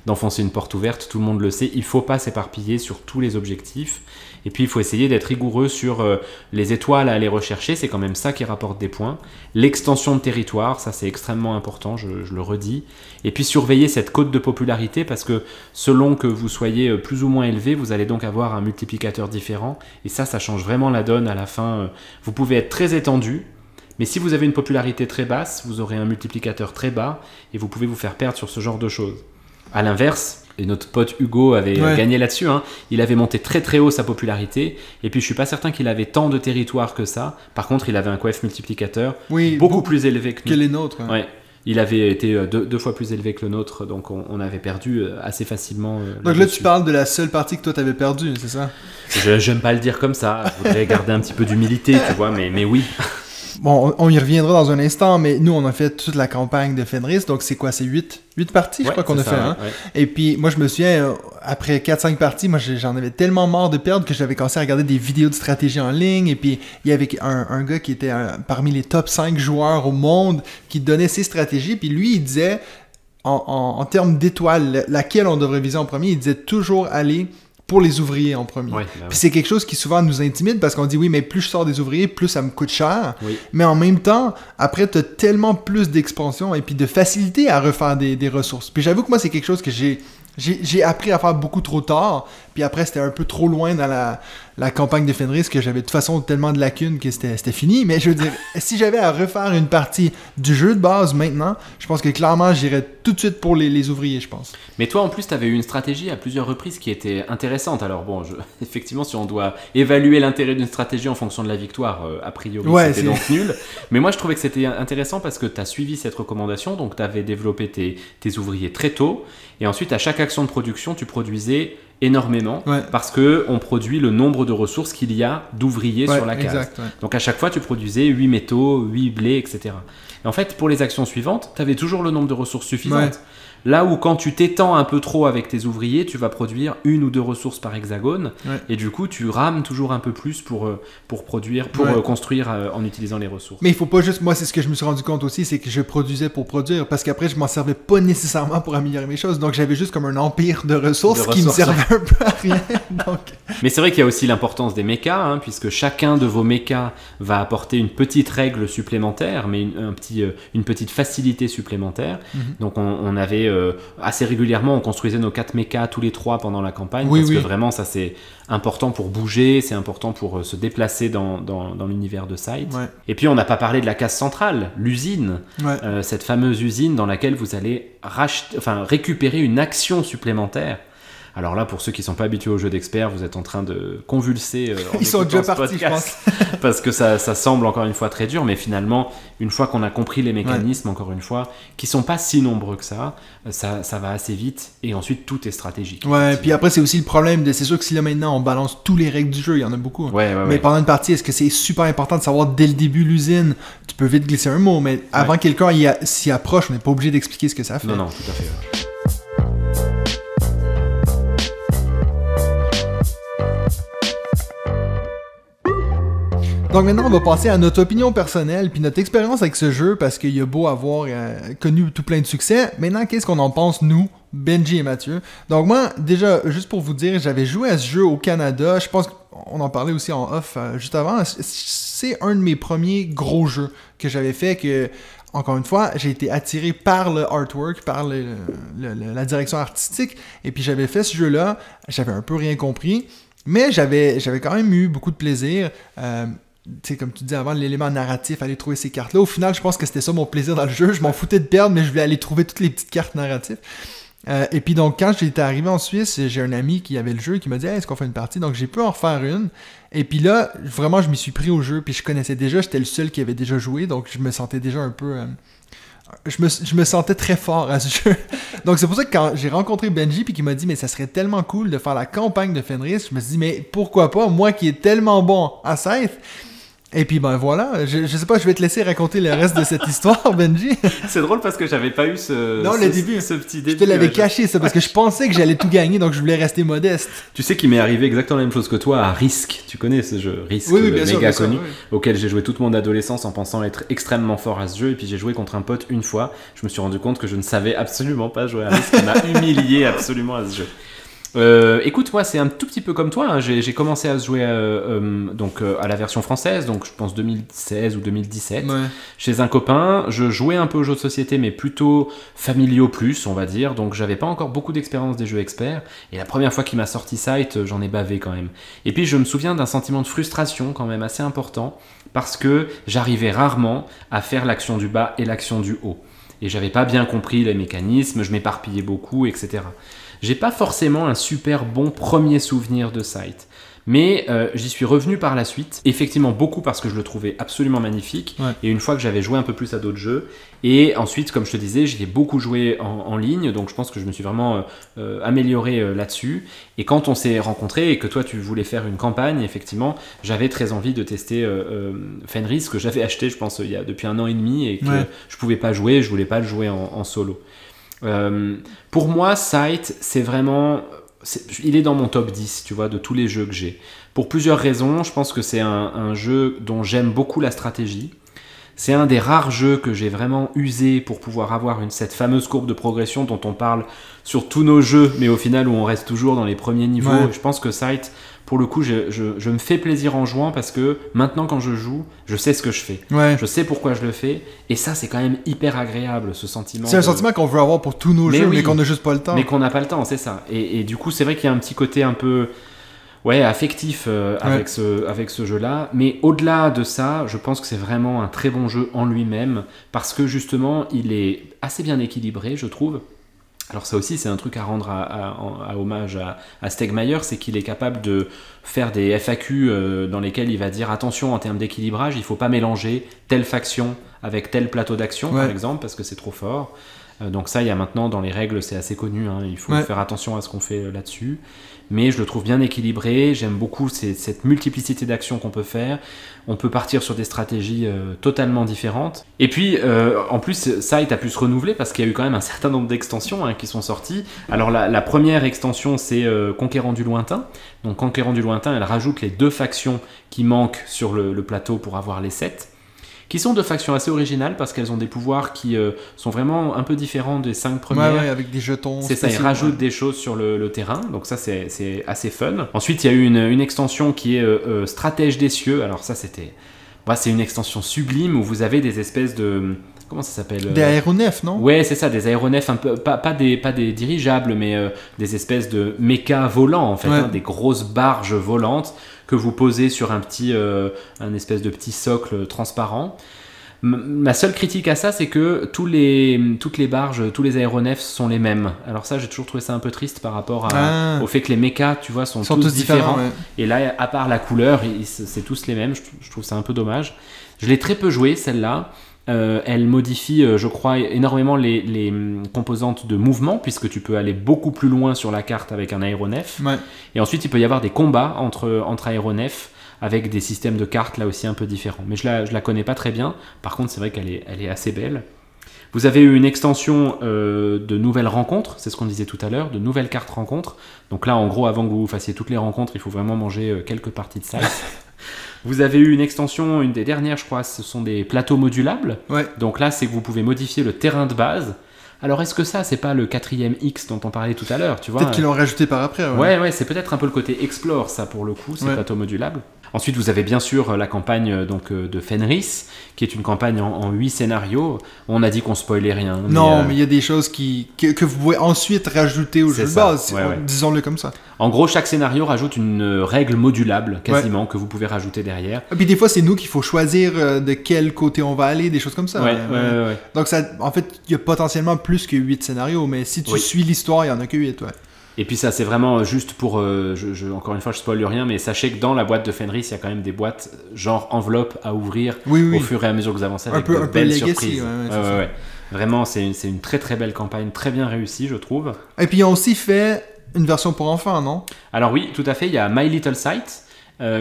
d'enfoncer une porte ouverte, tout le monde le sait, il ne faut pas s'éparpiller sur tous les objectifs, et puis il faut essayer d'être rigoureux sur les étoiles à aller rechercher, c'est quand même ça qui rapporte des points. L'extension de territoire, ça c'est extrêmement important, je le redis, et puis surveiller cette cote de popularité, parce que selon que vous soyez plus ou moins élevé, vous allez donc avoir un multiplicateur différent. Et ça change vraiment la donne à la fin. Vous pouvez être très étendu, mais si vous avez une popularité très basse, vous aurez un multiplicateur très bas et vous pouvez vous faire perdre sur ce genre de choses. À l'inverse, et notre pote Hugo avait gagné là-dessus, il avait monté très très haut sa popularité, et puis je suis pas certain qu'il avait tant de territoire que ça. Par contre, il avait un coef multiplicateur beaucoup plus élevé que nous. Que les nôtres. Ouais. Il avait été deux fois plus élevé que le nôtre, donc on avait perdu assez facilement. Donc là, tu parles de la seule partie que toi, t'avais perdue, c'est ça? J'aime pas le dire comme ça, je voudrais garder un petit peu d'humilité, tu vois, mais oui. Bon, on y reviendra dans un instant, mais nous, on a fait toute la campagne de Fenris, donc c'est quoi? C'est 8 parties, je crois qu'on a fait. Ouais. Et puis, moi, je me souviens, après 4-5 parties, moi, j'en avais tellement marre de perdre que j'avais commencé à regarder des vidéos de stratégie en ligne, et puis il y avait un gars qui était parmi les top 5 joueurs au monde qui donnait ses stratégies, puis lui, il disait, en termes d'étoiles, laquelle on devrait viser en premier, il disait toujours aller pour les ouvriers en premier. Puis c'est quelque chose qui souvent nous intimide parce qu'on dit oui, mais plus je sors des ouvriers, plus ça me coûte cher. Mais en même temps, après, tu as tellement plus d'expansion et puis de facilité à refaire des ressources. Puis j'avoue que moi, c'est quelque chose que j'ai appris à faire beaucoup trop tard. Puis après, c'était un peu trop loin dans la campagne de Fenris que j'avais de toute façon tellement de lacunes que c'était fini. Mais je veux dire, si j'avais à refaire une partie du jeu de base maintenant, je pense que clairement, j'irais tout de suite pour les ouvriers, je pense. Mais toi, en plus, tu avais eu une stratégie à plusieurs reprises qui était intéressante. Alors bon, effectivement, si on doit évaluer l'intérêt d'une stratégie en fonction de la victoire, a priori, c'était donc nul. Mais moi, je trouvais que c'était intéressant parce que tu as suivi cette recommandation. Donc, tu avais développé tes ouvriers très tôt. Et ensuite, à chaque action de production, tu produisais énormément parce que on produit le nombre de ressources qu'il y a d'ouvriers sur la case. Exact, Donc à chaque fois tu produisais 8 métaux, 8 blés, etc. Et en fait pour les actions suivantes, tu avais toujours le nombre de ressources suffisantes. Là où quand tu t'étends un peu trop avec tes ouvriers, tu vas produire 1 ou 2 ressources par hexagone et du coup tu rames toujours un peu plus pour construire en utilisant les ressources. Mais il faut pas juste, moi c'est ce que je me suis rendu compte aussi, c'est que je produisais pour produire parce qu'après je m'en servais pas nécessairement pour améliorer mes choses, donc j'avais juste comme un empire de ressources qui me servait un peu à rien. Donc... Mais c'est vrai qu'il y a aussi l'importance des mechas, puisque chacun de vos mechas va apporter une petite règle supplémentaire, mais une petite facilité supplémentaire. Donc on avait assez régulièrement, on construisait nos 4 mechas tous les 3 pendant la campagne, parce que vraiment ça c'est important pour bouger, c'est important pour se déplacer dans l'univers de Site. Et puis on n'a pas parlé de la case centrale, l'usine, cette fameuse usine dans laquelle vous allez récupérer une action supplémentaire. Alors là, pour ceux qui ne sont pas habitués aux jeux d'experts, vous êtes en train de convulser Ils sont déjà partis, je pense. Parce que ça semble encore une fois très dur, mais finalement, une fois qu'on a compris les mécanismes, encore une fois, qui ne sont pas si nombreux que ça va assez vite, et ensuite tout est stratégique. Ouais, puis après, c'est aussi le problème, c'est sûr que si là maintenant on balance tous les règles du jeu, il y en a beaucoup. Mais pendant une partie, est-ce que c'est super important de savoir dès le début l'usine? Tu peux vite glisser un mot, mais avant que quelqu'un s'y approche, on n'est pas obligé d'expliquer ce que ça fait. Non, tout à fait. Donc maintenant, on va passer à notre opinion personnelle puis notre expérience avec ce jeu parce qu'il y a beau avoir connu tout plein de succès. Maintenant, qu'est-ce qu'on en pense, nous, Benji et Mathieu? Donc moi, déjà, juste pour vous dire, j'avais joué à ce jeu au Canada. Je pense qu'on en parlait aussi en off juste avant. C'est un de mes premiers gros jeux que j'avais fait que... Encore une fois, j'ai été attiré par le artwork, par la direction artistique. Et puis j'avais fait ce jeu-là, j'avais un peu rien compris. Mais j'avais quand même eu beaucoup de plaisir. Tu sais, comme tu disais avant, l'élément narratif, aller trouver ces cartes-là. Au final, je pense que c'était ça mon plaisir dans le jeu. Je m'en foutais de perdre, mais je voulais aller trouver toutes les petites cartes narratives. Et puis donc, quand j'étais arrivé en Suisse, j'ai un ami qui avait le jeu qui m'a dit hey, « Est-ce qu'on fait une partie? » Donc j'ai pu en refaire une. Et puis là, vraiment, je m'y suis pris au jeu. Puis je connaissais déjà, j'étais le seul qui avait déjà joué. Donc je me sentais déjà un peu je me sentais très fort à ce jeu. Donc c'est pour ça que quand j'ai rencontré Benji puis qu'il m'a dit mais ça serait tellement cool de faire la campagne de Fenris, je me suis dit mais pourquoi pas, moi qui est tellement bon à Scythe. Et puis ben voilà, je sais pas, je vais te laisser raconter le reste de cette histoire, Benji. C'est drôle parce que j'avais pas eu ce petit début. Je te l'avais caché ça parce que je pensais que j'allais tout gagner, donc je voulais rester modeste. Tu sais qu'il m'est arrivé exactement la même chose que toi à Risk. Tu connais ce jeu Risk, oui, bien méga sûr, connu, oui. auquel j'ai joué toute mon adolescence en pensant être extrêmement fort à ce jeu. Et puis j'ai joué contre un pote une fois. Je me suis rendu compte que je ne savais absolument pas jouer à Risk. Il m'a humilié absolument à ce jeu. Écoute, moi c'est un tout petit peu comme toi, hein. J'ai commencé à jouer à la version française, donc je pense 2016 ou 2017, chez un copain. Je jouais un peu aux jeux de société, mais plutôt familiaux plus, on va dire, donc j'avais pas encore beaucoup d'expérience des jeux experts, et la première fois qu'il m'a sorti Scythe, j'en ai bavé quand même. Et puis je me souviens d'un sentiment de frustration quand même assez important, parce que j'arrivais rarement à faire l'action du bas et l'action du haut, et j'avais pas bien compris les mécanismes, je m'éparpillais beaucoup, etc. J'ai pas forcément un super bon premier souvenir de Scythe, mais j'y suis revenu par la suite, effectivement beaucoup parce que je le trouvais absolument magnifique, et une fois que j'avais joué un peu plus à d'autres jeux, et ensuite, comme je te disais, j'y ai beaucoup joué en ligne, donc je pense que je me suis vraiment amélioré là-dessus, et quand on s'est rencontrés, et que toi tu voulais faire une campagne, effectivement, j'avais très envie de tester Fenris, que j'avais acheté, je pense, depuis 1 an et demi, et que je pouvais pas jouer, je voulais pas le jouer en solo. Pour moi, Scythe, c'est vraiment... il est dans mon top 10, tu vois, de tous les jeux que j'ai. Pour plusieurs raisons, je pense que c'est un jeu dont j'aime beaucoup la stratégie. C'est un des rares jeux que j'ai vraiment usé pour pouvoir avoir cette fameuse courbe de progression dont on parle sur tous nos jeux, mais au final où on reste toujours dans les premiers niveaux. Je pense que Scythe, pour le coup, je me fais plaisir en jouant parce que maintenant quand je joue, je sais ce que je fais. Je sais pourquoi je le fais. Et ça, c'est quand même hyper agréable, ce sentiment. C'est un sentiment qu'on veut avoir pour tous nos jeux, mais qu'on n'a juste pas le temps. Mais qu'on n'a pas le temps, c'est ça. Et du coup, c'est vrai qu'il y a un petit côté un peu affectif avec ce jeu-là. Mais au-delà de ça, je pense que c'est vraiment un très bon jeu en lui-même parce que justement, il est assez bien équilibré, je trouve. Alors ça aussi, c'est un truc à rendre à hommage à Stegmaier, c'est qu'il est capable de faire des FAQ dans lesquels il va dire attention en termes d'équilibrage, il ne faut pas mélanger telle faction avec tel plateau d'action, par exemple, parce que c'est trop fort. Donc ça, il y a maintenant dans les règles, c'est assez connu, hein, il faut faire attention à ce qu'on fait là-dessus. Mais je le trouve bien équilibré, j'aime beaucoup cette multiplicité d'actions qu'on peut faire. On peut partir sur des stratégies totalement différentes. Et puis, en plus, Scythe a pu se renouveler parce qu'il y a eu quand même un certain nombre d'extensions qui sont sorties. Alors la première extension, c'est Conquérant du Lointain. Donc Conquérant du Lointain, elle rajoute les 2 factions qui manquent sur le plateau pour avoir les 7. Qui sont 2 factions assez originales parce qu'elles ont des pouvoirs qui sont vraiment un peu différents des 5 premières. Avec des jetons. C'est ça, ils rajoutent des choses sur le terrain, donc ça c'est assez fun. Ensuite, il y a eu une extension qui est Stratège des cieux. Alors ça, c'est une extension sublime où vous avez des espèces de... Comment ça s'appelle Des aéronefs, non? Ouais, c'est ça, des aéronefs, un peu, pas des dirigeables, mais des espèces de méca volants, en fait, des grosses barges volantes que vous posez sur un espèce de petit socle transparent. Ma seule critique à ça, c'est que toutes les barges, tous les aéronefs sont les mêmes. Alors ça, j'ai toujours trouvé ça un peu triste par rapport au fait que les mechas, tu vois, sont tous différents. Et là, à part la couleur, c'est tous les mêmes. Je trouve ça un peu dommage. Je l'ai très peu joué, celle-là. Elle modifie, je crois, énormément les composantes de mouvement, puisque tu peux aller beaucoup plus loin sur la carte avec un aéronef. Et ensuite, il peut y avoir des combats entre aéronefs, avec des systèmes de cartes là aussi un peu différents. Mais je la connais pas très bien. Par contre, c'est vrai qu'elle est assez belle. Vous avez eu une extension de nouvelles rencontres, c'est ce qu'on disait tout à l'heure, de nouvelles cartes rencontres. Donc là, en gros, avant que vous fassiez toutes les rencontres, il faut vraiment manger quelques parties de Scythe. Vous avez eu une extension, une des dernières, je crois, ce sont des plateaux modulables. Donc là, c'est que vous pouvez modifier le terrain de base. Alors, est-ce que ça, c'est pas le 4e X dont on parlait tout à l'heure, tu vois? Peut-être qu'ils l'ont rajouté par après. Ouais, c'est peut-être un peu le côté explore, ça, pour le coup, ces plateaux modulables. Ensuite, vous avez bien sûr la campagne de Fenris, qui est une campagne en 8 scénarios. On a dit qu'on spoilait rien. Mais il y a des choses que vous pouvez ensuite rajouter au jeu de base, disons-le comme ça. En gros, chaque scénario rajoute une règle modulable, quasiment, que vous pouvez rajouter derrière. Et puis des fois, c'est nous qu'il faut choisir de quel côté on va aller, des choses comme ça. Donc, ça, en fait, il y a potentiellement plus que 8 scénarios, mais si tu suis l'histoire, il n'y en a que 8, Et puis ça, c'est vraiment juste pour... encore une fois, je spoil rien, mais sachez que dans la boîte de Fenris, il y a quand même des boîtes genre enveloppe à ouvrir au fur et à mesure que vous avancez avec de belles surprises. Vraiment, c'est une très très belle campagne, très bien réussie, je trouve. Et puis ils ont aussi fait une version pour enfants, non? Alors oui, tout à fait, il y a My Little Sight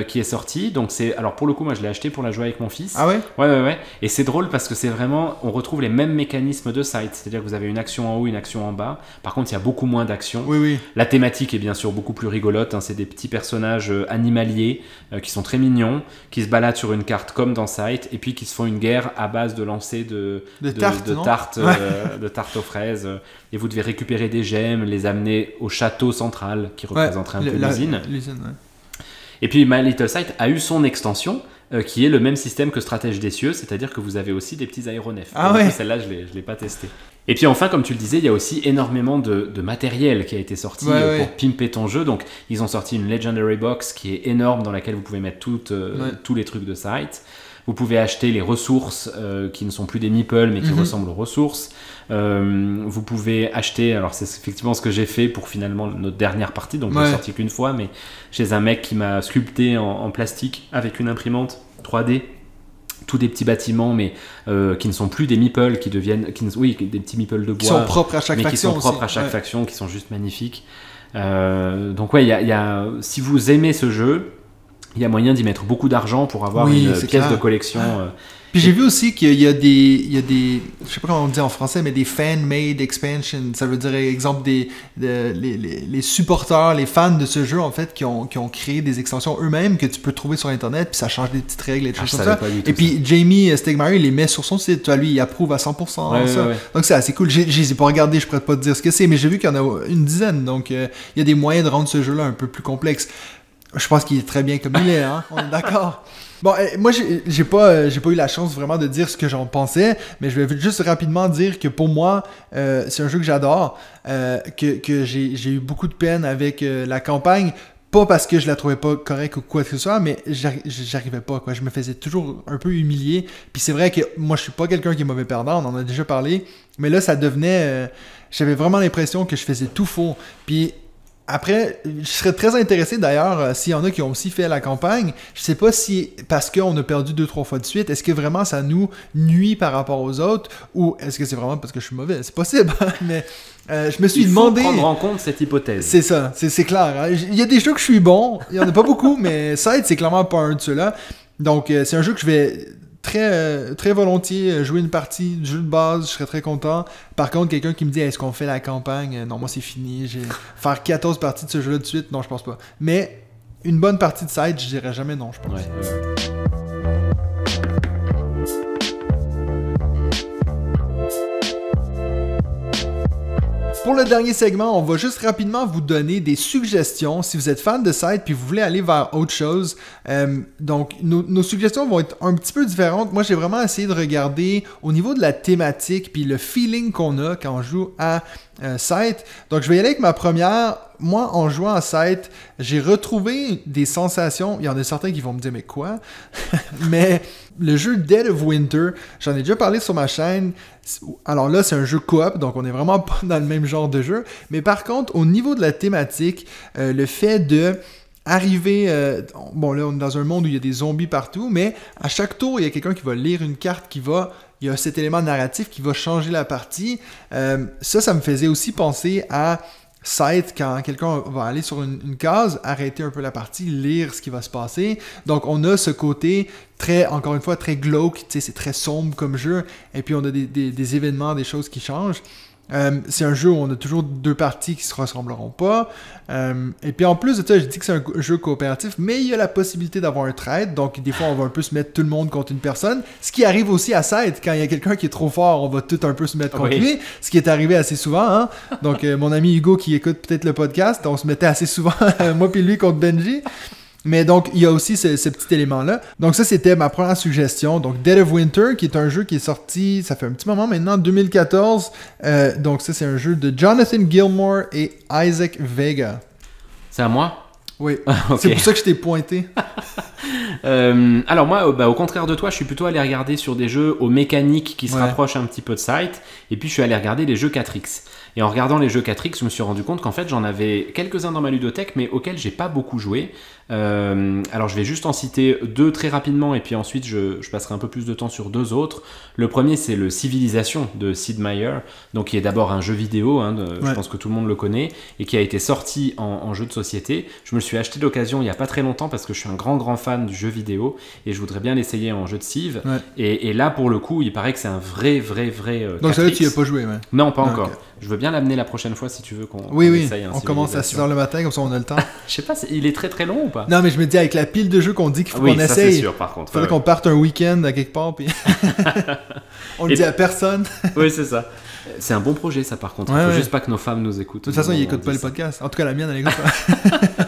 qui est sorti. Donc alors pour le coup, moi je l'ai acheté pour la jouer avec mon fils. Ah ouais? Ouais. Et c'est drôle parce que c'est vraiment, on retrouve les mêmes mécanismes de Sight. C'est-à-dire que vous avez une action en haut, une action en bas. Par contre, il y a beaucoup moins d'actions. Oui. La thématique est bien sûr beaucoup plus rigolote. Hein. C'est des petits personnages animaliers qui sont très mignons, qui se baladent sur une carte comme dans Sight, et puis qui se font une guerre à base de lancer de tartes aux fraises. Et vous devez récupérer des gemmes, les amener au château central qui représenterait un peu l'usine. Et puis My Little Sight a eu son extension qui est le même système que Stratège des cieux, c'est-à-dire que vous avez aussi des petits aéronefs. Celle-là, je l'ai pas testée. Et puis enfin, comme tu le disais, il y a aussi énormément de matériel qui a été sorti pour pimper ton jeu. Donc ils ont sorti une Legendary Box qui est énorme, dans laquelle vous pouvez mettre tous les trucs de Sight. Vous pouvez acheter les ressources qui ne sont plus des meeples mais qui ressemblent aux ressources. Vous pouvez acheter, alors c'est effectivement ce que j'ai fait pour finalement notre dernière partie, donc je l'ai sorti qu'une fois, mais chez un mec qui m'a sculpté en plastique avec une imprimante 3D tous des petits bâtiments mais qui ne sont plus des meeples, des petits meeples de bois qui sont propres à chaque faction, qui sont propres à chaque faction, qui sont juste magnifiques. Donc ouais, si vous aimez ce jeu, il y a moyen d'y mettre beaucoup d'argent pour avoir une pièce de collection. Puis j'ai vu aussi qu'il y a des, je sais pas comment on dit en français, mais des fan-made expansions. Ça veut dire, exemple, les supporters, les fans de ce jeu, en fait, qui ont créé des extensions eux-mêmes que tu peux trouver sur Internet, puis ça change des petites règles et des choses comme ça. Et puis Jamie Stegmaier, il les met sur son site. Tu vois, lui, il approuve à 100% ça. Donc c'est assez cool. Je les ai pas regardés, je pourrais pas te dire ce que c'est, mais j'ai vu qu'il y en a une dizaine. Donc il y a des moyens de rendre ce jeu-là un peu plus complexe. Je pense qu'il est très bien comme il est, hein? On est d'accord. Bon, moi, j'ai pas eu la chance vraiment de dire ce que j'en pensais, mais je vais juste rapidement dire que pour moi, c'est un jeu que j'adore, que j'ai eu beaucoup de peine avec la campagne, pas parce que je la trouvais pas correcte ou quoi que ce soit, mais j'arrivais pas, quoi. Je me faisais toujours un peu humilier, puis c'est vrai que moi, je suis pas quelqu'un qui est mauvais perdant, on en a déjà parlé, mais là, ça devenait... j'avais vraiment l'impression que je faisais tout faux, puis... Après, je serais très intéressé d'ailleurs s'il y en a qui ont aussi fait la campagne. Je sais pas si, parce qu'on a perdu 2-3 fois de suite, est-ce que vraiment ça nous nuit par rapport aux autres ou est-ce que c'est vraiment parce que je suis mauvais? C'est possible, mais je me suis demandé... Il faut prendre en compte cette hypothèse. C'est ça, c'est clair. Hein? Il y a des jeux que je suis bon, il y en a pas beaucoup, mais Sight, c'est clairement pas un de ceux-là. Donc, c'est un jeu que je vais... très volontiers jouer une partie de jeu de base, je serais très content. Par contre, quelqu'un qui me dit est-ce qu'on fait la campagne? Non, moi c'est fini. Faire 14 parties de ce jeu-là de suite, non, je pense pas. Mais une bonne partie de Sight, je dirais jamais non, je pense. Pour le dernier segment, on va juste rapidement vous donner des suggestions si vous êtes fan de Sight puis vous voulez aller vers autre chose. Donc, nos suggestions vont être un petit peu différentes. Moi, j'ai vraiment essayé de regarder au niveau de la thématique puis le feeling qu'on a quand on joue à Sight. Donc, je vais y aller avec ma première. Moi, en jouant à Sight, j'ai retrouvé des sensations. Il y en a certains qui vont me dire, mais quoi? Mais le jeu Dead of Winter, j'en ai déjà parlé sur ma chaîne. Alors là, c'est un jeu coop, donc on n'est vraiment pas dans le même genre de jeu. Mais par contre, au niveau de la thématique, le fait de arriver... bon, là, on est dans un monde où il y a des zombies partout, mais à chaque tour, il y a quelqu'un qui va lire une carte qui va... Il y a cet élément narratif qui va changer la partie. Ça me faisait aussi penser à Sight, quand quelqu'un va aller sur une case, arrêter un peu la partie, lire ce qui va se passer. Donc, on a ce côté encore une fois, très glauque, c'est très sombre comme jeu. Et puis, on a des événements, des choses qui changent. C'est un jeu où on a toujours deux parties qui se ressembleront pas. Et puis en plus de ça, je dis que c'est un jeu coopératif, mais il y a la possibilité d'avoir un trade. Donc des fois, on va un peu se mettre tout le monde contre une personne. Ce qui arrive aussi à Sight, quand il y a quelqu'un qui est trop fort, on va tout un peu se mettre contre lui. Ce qui est arrivé assez souvent. Hein? Donc mon ami Hugo qui écoute peut-être le podcast, on se mettait assez souvent, moi puis lui, contre Benji. Mais donc, il y a aussi ce petit élément-là. Donc ça, c'était ma première suggestion. Donc, Dead of Winter, qui est un jeu qui est sorti, ça fait un petit moment maintenant, 2014. Donc ça, c'est un jeu de Jonathan Gilmour et Isaac Vega. C'est à moi? Oui. Okay. C'est pour ça que je t'ai pointé. Alors moi, au contraire de toi, je suis plutôt allé regarder sur des jeux aux mécaniques qui se rapprochent un petit peu de Sight, et puis je suis allé regarder les jeux 4X. Et en regardant les jeux 4X, je me suis rendu compte qu'en fait, j'en avais quelques-uns dans ma ludothèque, mais auxquels j'ai pas beaucoup joué. Alors je vais juste en citer 2 très rapidement, et puis ensuite je passerai un peu plus de temps sur 2 autres. Le premier, c'est le Civilization de Sid Meier, donc qui est d'abord un jeu vidéo, je pense que tout le monde le connaît, et qui a été sorti en jeu de société. Je me le suis acheté d'occasion il y a pas très longtemps parce que je suis un grand fan du jeu vidéo, et je voudrais bien l'essayer en jeu de Civ. Et là, pour le coup, il paraît que c'est un vrai donc ça, tu n'y as pas joué, Non, pas encore. Okay. Je veux bien l'amener la prochaine fois si tu veux qu'on essaye un on commence à 6h le matin, comme ça on a le temps. Je sais pas, il est très long ou pas? Non, mais je me dis, avec la pile de jeux qu'on dit qu'il faut qu'on essaye, ça c'est sûr, par contre. Faudrait qu'on parte un week-end à quelque part, puis on le dit à personne. Oui, c'est ça. C'est un bon projet, ça, par contre. Il faut juste pas que nos femmes nous écoutent. De toute façon, ils n'écoutent pas les podcasts. En tout cas, la mienne, elle écoute pas.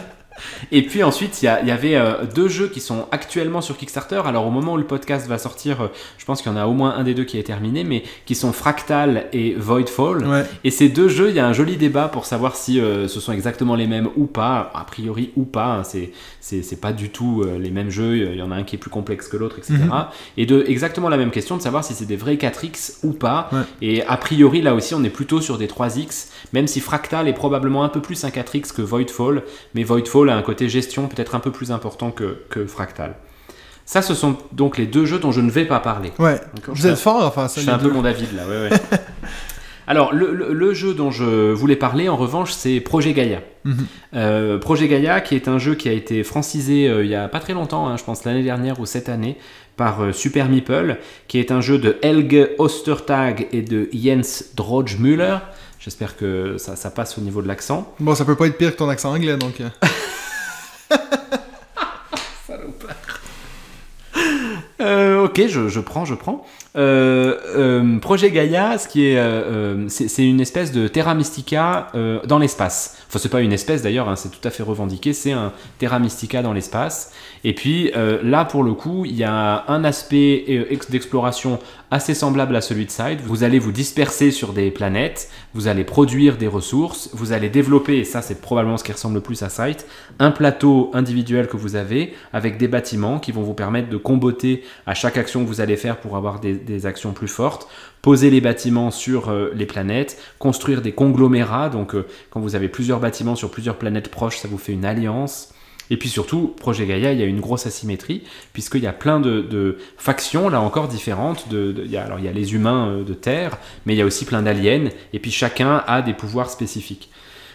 Et puis ensuite, il y avait 2 jeux qui sont actuellement sur Kickstarter. Alors au moment où le podcast va sortir, je pense qu'il y en a au moins un des 2 qui est terminé, mais qui sont Fractal et Voidfall. Et ces 2 jeux, il y a un joli débat pour savoir si ce sont exactement les mêmes ou pas, a priori ou pas. C'est pas du tout les mêmes jeux, il y en a un qui est plus complexe que l'autre, etc. Et exactement la même question de savoir si c'est des vrais 4X ou pas. Et a priori, là aussi, on est plutôt sur des 3X, même si Fractal est probablement un peu plus un 4X que Voidfall, mais Voidfall a un côté gestion peut-être un peu plus important que Fractal. Ça, ce sont donc les 2 jeux dont je ne vais pas parler. Vous êtes fort à faire ça. Je fais un peu mon David là, Alors, le jeu dont je voulais parler, en revanche, c'est Projet Gaia. Projet Gaia, qui est un jeu qui a été francisé il y a pas très longtemps, je pense l'année dernière ou cette année, par Super Meeple, qui est un jeu de Helge Ostertag et de Jens Drojmüller. J'espère que ça passe au niveau de l'accent. Bon, ça peut pas être pire que ton accent anglais, donc... Ok, je prends. Projet Gaia, ce qui est, c'est une espèce de Terra Mystica dans l'espace. Enfin, c'est pas une espèce d'ailleurs, c'est tout à fait revendiqué. C'est un Terra Mystica dans l'espace. Et puis là, pour le coup, il y a un aspect d'exploration assez semblable à celui de Sight. Vous allez vous disperser sur des planètes, vous allez produire des ressources, vous allez développer, et ça c'est probablement ce qui ressemble le plus à Sight, un plateau individuel que vous avez avec des bâtiments qui vont vous permettre de comboter à chaque action que vous allez faire pour avoir des actions plus fortes, poser les bâtiments sur les planètes, construire des conglomérats, donc quand vous avez plusieurs bâtiments sur plusieurs planètes proches, ça vous fait une alliance. Et puis surtout, Projet Gaia, il y a une grosse asymétrie, puisqu'il y a plein de factions, là encore différentes. Il y a les humains de Terre, mais il y a aussi plein d'aliens, et puis chacun a des pouvoirs spécifiques.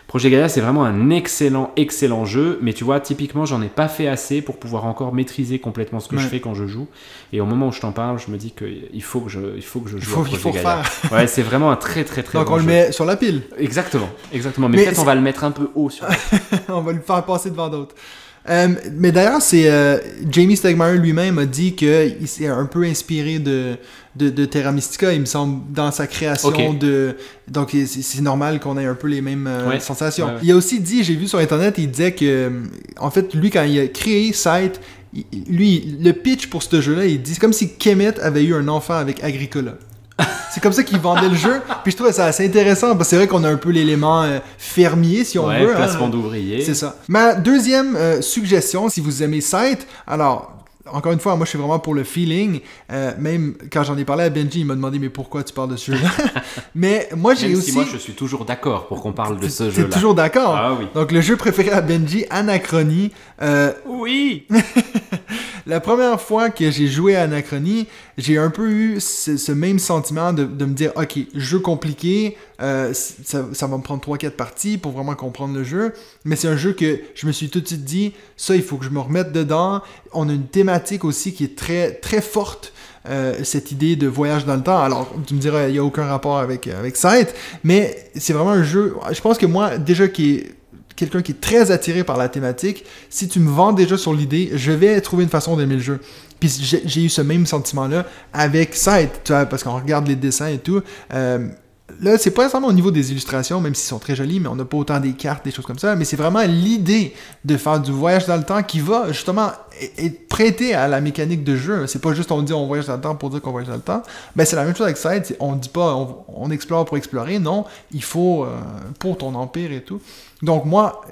Projet Gaia, c'est vraiment un excellent jeu, mais tu vois, typiquement, j'en ai pas fait assez pour pouvoir encore maîtriser complètement ce que je fais quand je joue. Et au moment où je t'en parle, je me dis qu'il faut que je joue à Projet Gaia. Ouais, c'est vraiment un très bon jeu. Donc on le met sur la pile. Exactement. Mais peut-être on va le mettre un peu haut sur la pile. On va le faire passer devant d'autres. Mais d'ailleurs, Jamey Stegmaier lui-même a dit qu'il s'est un peu inspiré de Terra Mystica, il me semble, dans sa création donc c'est normal qu'on ait un peu les mêmes sensations. Il a aussi dit, j'ai vu sur internet, il disait que en fait, lui, quand il a créé Sight, lui, le pitch pour ce jeu-là, il dit c'est comme si Kemet avait eu un enfant avec Agricola. C'est comme ça qu'il vendait le jeu. Puis je trouvais ça assez intéressant parce que c'est vrai qu'on a un peu l'élément fermier, si on veut. Placement d'ouvrier. C'est ça. Ma deuxième suggestion, si vous aimez Sight, alors... Encore une fois, moi je suis vraiment pour le feeling. Même quand j'en ai parlé à Benji, il m'a demandé mais pourquoi tu parles de ce jeu-là. Mais moi j'ai aussi. Si moi je suis toujours d'accord pour qu'on parle de ce jeu-là. T'es toujours d'accord. Ah oui. Donc le jeu préféré à Benji, Anachronie. Oui. La première fois que j'ai joué à Anachronie, j'ai un peu eu ce même sentiment de me dire ok, jeu compliqué, ça va me prendre 3-4 parties pour vraiment comprendre le jeu. Mais c'est un jeu que je me suis tout de suite dit, ça il faut que je me remette dedans. On a une thématique aussi qui est très, très forte. Cette idée de voyage dans le temps. Alors, tu me diras, il n'y a aucun rapport avec Sight, mais c'est vraiment un jeu, je pense que moi, déjà quelqu'un qui est très attiré par la thématique, si tu me vends déjà sur l'idée, je vais trouver une façon d'aimer le jeu. Puis j'ai eu ce même sentiment-là avec Sight, tu vois, parce qu'on regarde les dessins et tout. Là, c'est pas nécessairement au niveau des illustrations, même s'ils sont très jolis, mais on n'a pas autant des cartes, des choses comme ça, mais c'est vraiment l'idée de faire du voyage dans le temps qui va justement être prêté à la mécanique de jeu. C'est pas juste on dit on voyage dans le temps pour dire qu'on voyage dans le temps. Ben, c'est la même chose avec Sight, on dit pas on explore pour explorer, non, il faut pour ton empire et tout. Donc moi,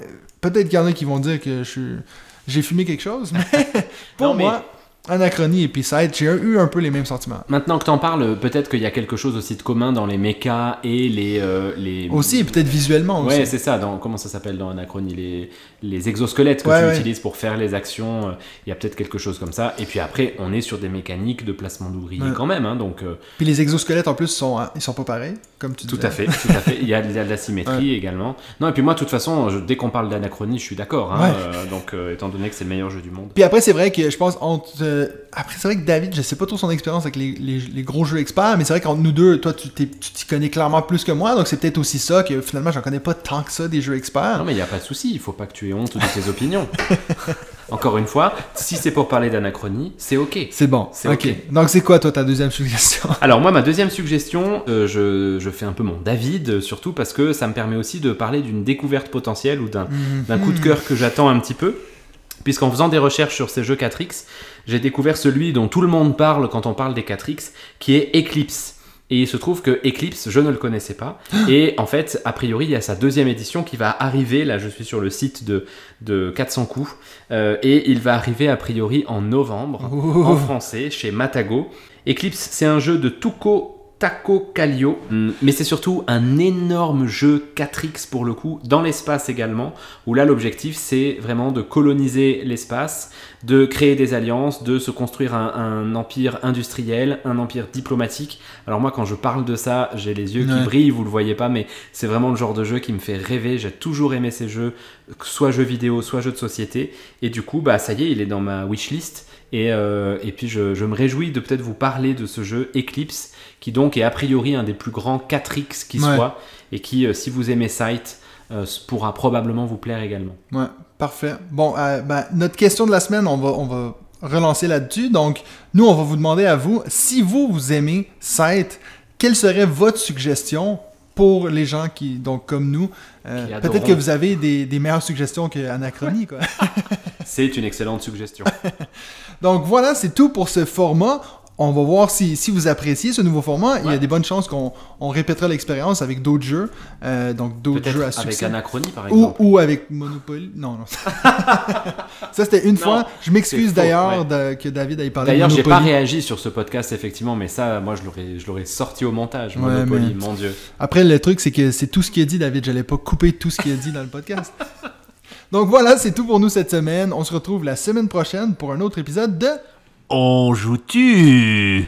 peut-être qu'il y en a qui vont dire que je j'ai fumé quelque chose, mais pour Non, mais- moi, Anachronie et P-Site, j'ai eu un peu les mêmes sentiments. Maintenant que t'en parles, peut-être qu'il y a quelque chose aussi de commun dans les mechas et les... Aussi, et peut-être visuellement aussi. Ouais, c'est ça. Comment ça s'appelle dans Anachronie, les exosquelettes que Ouais, tu ouais. utilises pour faire les actions. Il y a peut-être quelque chose comme ça. Et puis après, on est sur des mécaniques de placement d'ouvriers Ouais. quand même. Hein, donc, Puis les exosquelettes, en plus, ils sont pas pareils, comme tu tout disais. à fait, tout à fait. Il y a de la symétrie également. Non, et puis moi, de toute façon, dès qu'on parle d'Anachronie, je suis d'accord. Hein, Ouais. donc, étant donné que c'est le meilleur jeu du monde. Puis après, c'est vrai que je pense après, c'est vrai que David, je sais pas trop son expérience avec les gros jeux experts, mais c'est vrai qu'entre nous deux, toi, tu t'y connais clairement plus que moi, donc c'est peut-être aussi ça que finalement, j'en connais pas tant que ça des jeux experts. Non, mais il n'y a pas de souci. Il faut pas que tu aies honte de tes opinions. Encore une fois, si c'est pour parler d'Anachronie, c'est ok. C'est bon. C'est ok. ok. Donc c'est quoi, toi, ta deuxième suggestion? Alors moi, ma deuxième suggestion, je fais un peu mon David, surtout parce que ça me permet aussi de parler d'une découverte potentielle ou d'un coup de cœur que j'attends un petit peu. Puisqu'en faisant des recherches sur ces jeux 4X, j'ai découvert celui dont tout le monde parle quand on parle des 4X, qui est Eclipse. Et il se trouve que Eclipse, je ne le connaissais pas. Et en fait, a priori, il y a sa deuxième édition qui va arriver. Là, je suis sur le site de 400 coups. Et il va arriver a priori en novembre, en français, chez Matago. Eclipse, c'est un jeu de Tuco Taco Kallio, mais c'est surtout un énorme jeu 4X pour le coup, dans l'espace également, où là l'objectif c'est vraiment de coloniser l'espace, de créer des alliances, de se construire un empire industriel, un empire diplomatique. Alors moi quand je parle de ça, j'ai les yeux qui brillent, vous le voyez pas, mais c'est vraiment le genre de jeu qui me fait rêver. J'ai toujours aimé ces jeux, soit jeux vidéo, soit jeux de société, et du coup bah ça y est, il est dans ma wishlist. Et puis je me réjouis de peut-être vous parler de ce jeu Eclipse, qui donc est a priori un des plus grands 4X qui soit, et qui, si vous aimez Sight, pourra probablement vous plaire également. Ouais, parfait. Bon, notre question de la semaine, on va relancer là-dessus. Donc, nous, on va vous demander à vous, si vous aimez Sight, quelle serait votre suggestion pour les gens qui, donc comme nous, peut-être que vous avez des meilleures suggestions que Anachronie, quoi. C'est une excellente suggestion. Donc voilà, c'est tout pour ce format. On va voir si vous appréciez ce nouveau format. Il y a des bonnes chances qu'on répétera l'expérience avec d'autres jeux. Donc d'autres jeux à Peut-être avec succès. Anachronie, par exemple. Ou avec Monopoly. Non. Ça, c'était une fois. Je m'excuse c'est faux, d'ailleurs que David ait parlé de D'ailleurs, Monopoly. j'ai pas réagi sur ce podcast, effectivement, mais ça, moi, je l'aurais sorti au montage. Monopoly, mon Dieu. Après, le truc, c'est que c'est tout ce qu'il a dit, David. J'allais pas couper tout ce qu'il a dit dans le podcast. Donc voilà, c'est tout pour nous cette semaine. On se retrouve la semaine prochaine pour un autre épisode de... On joue-tu?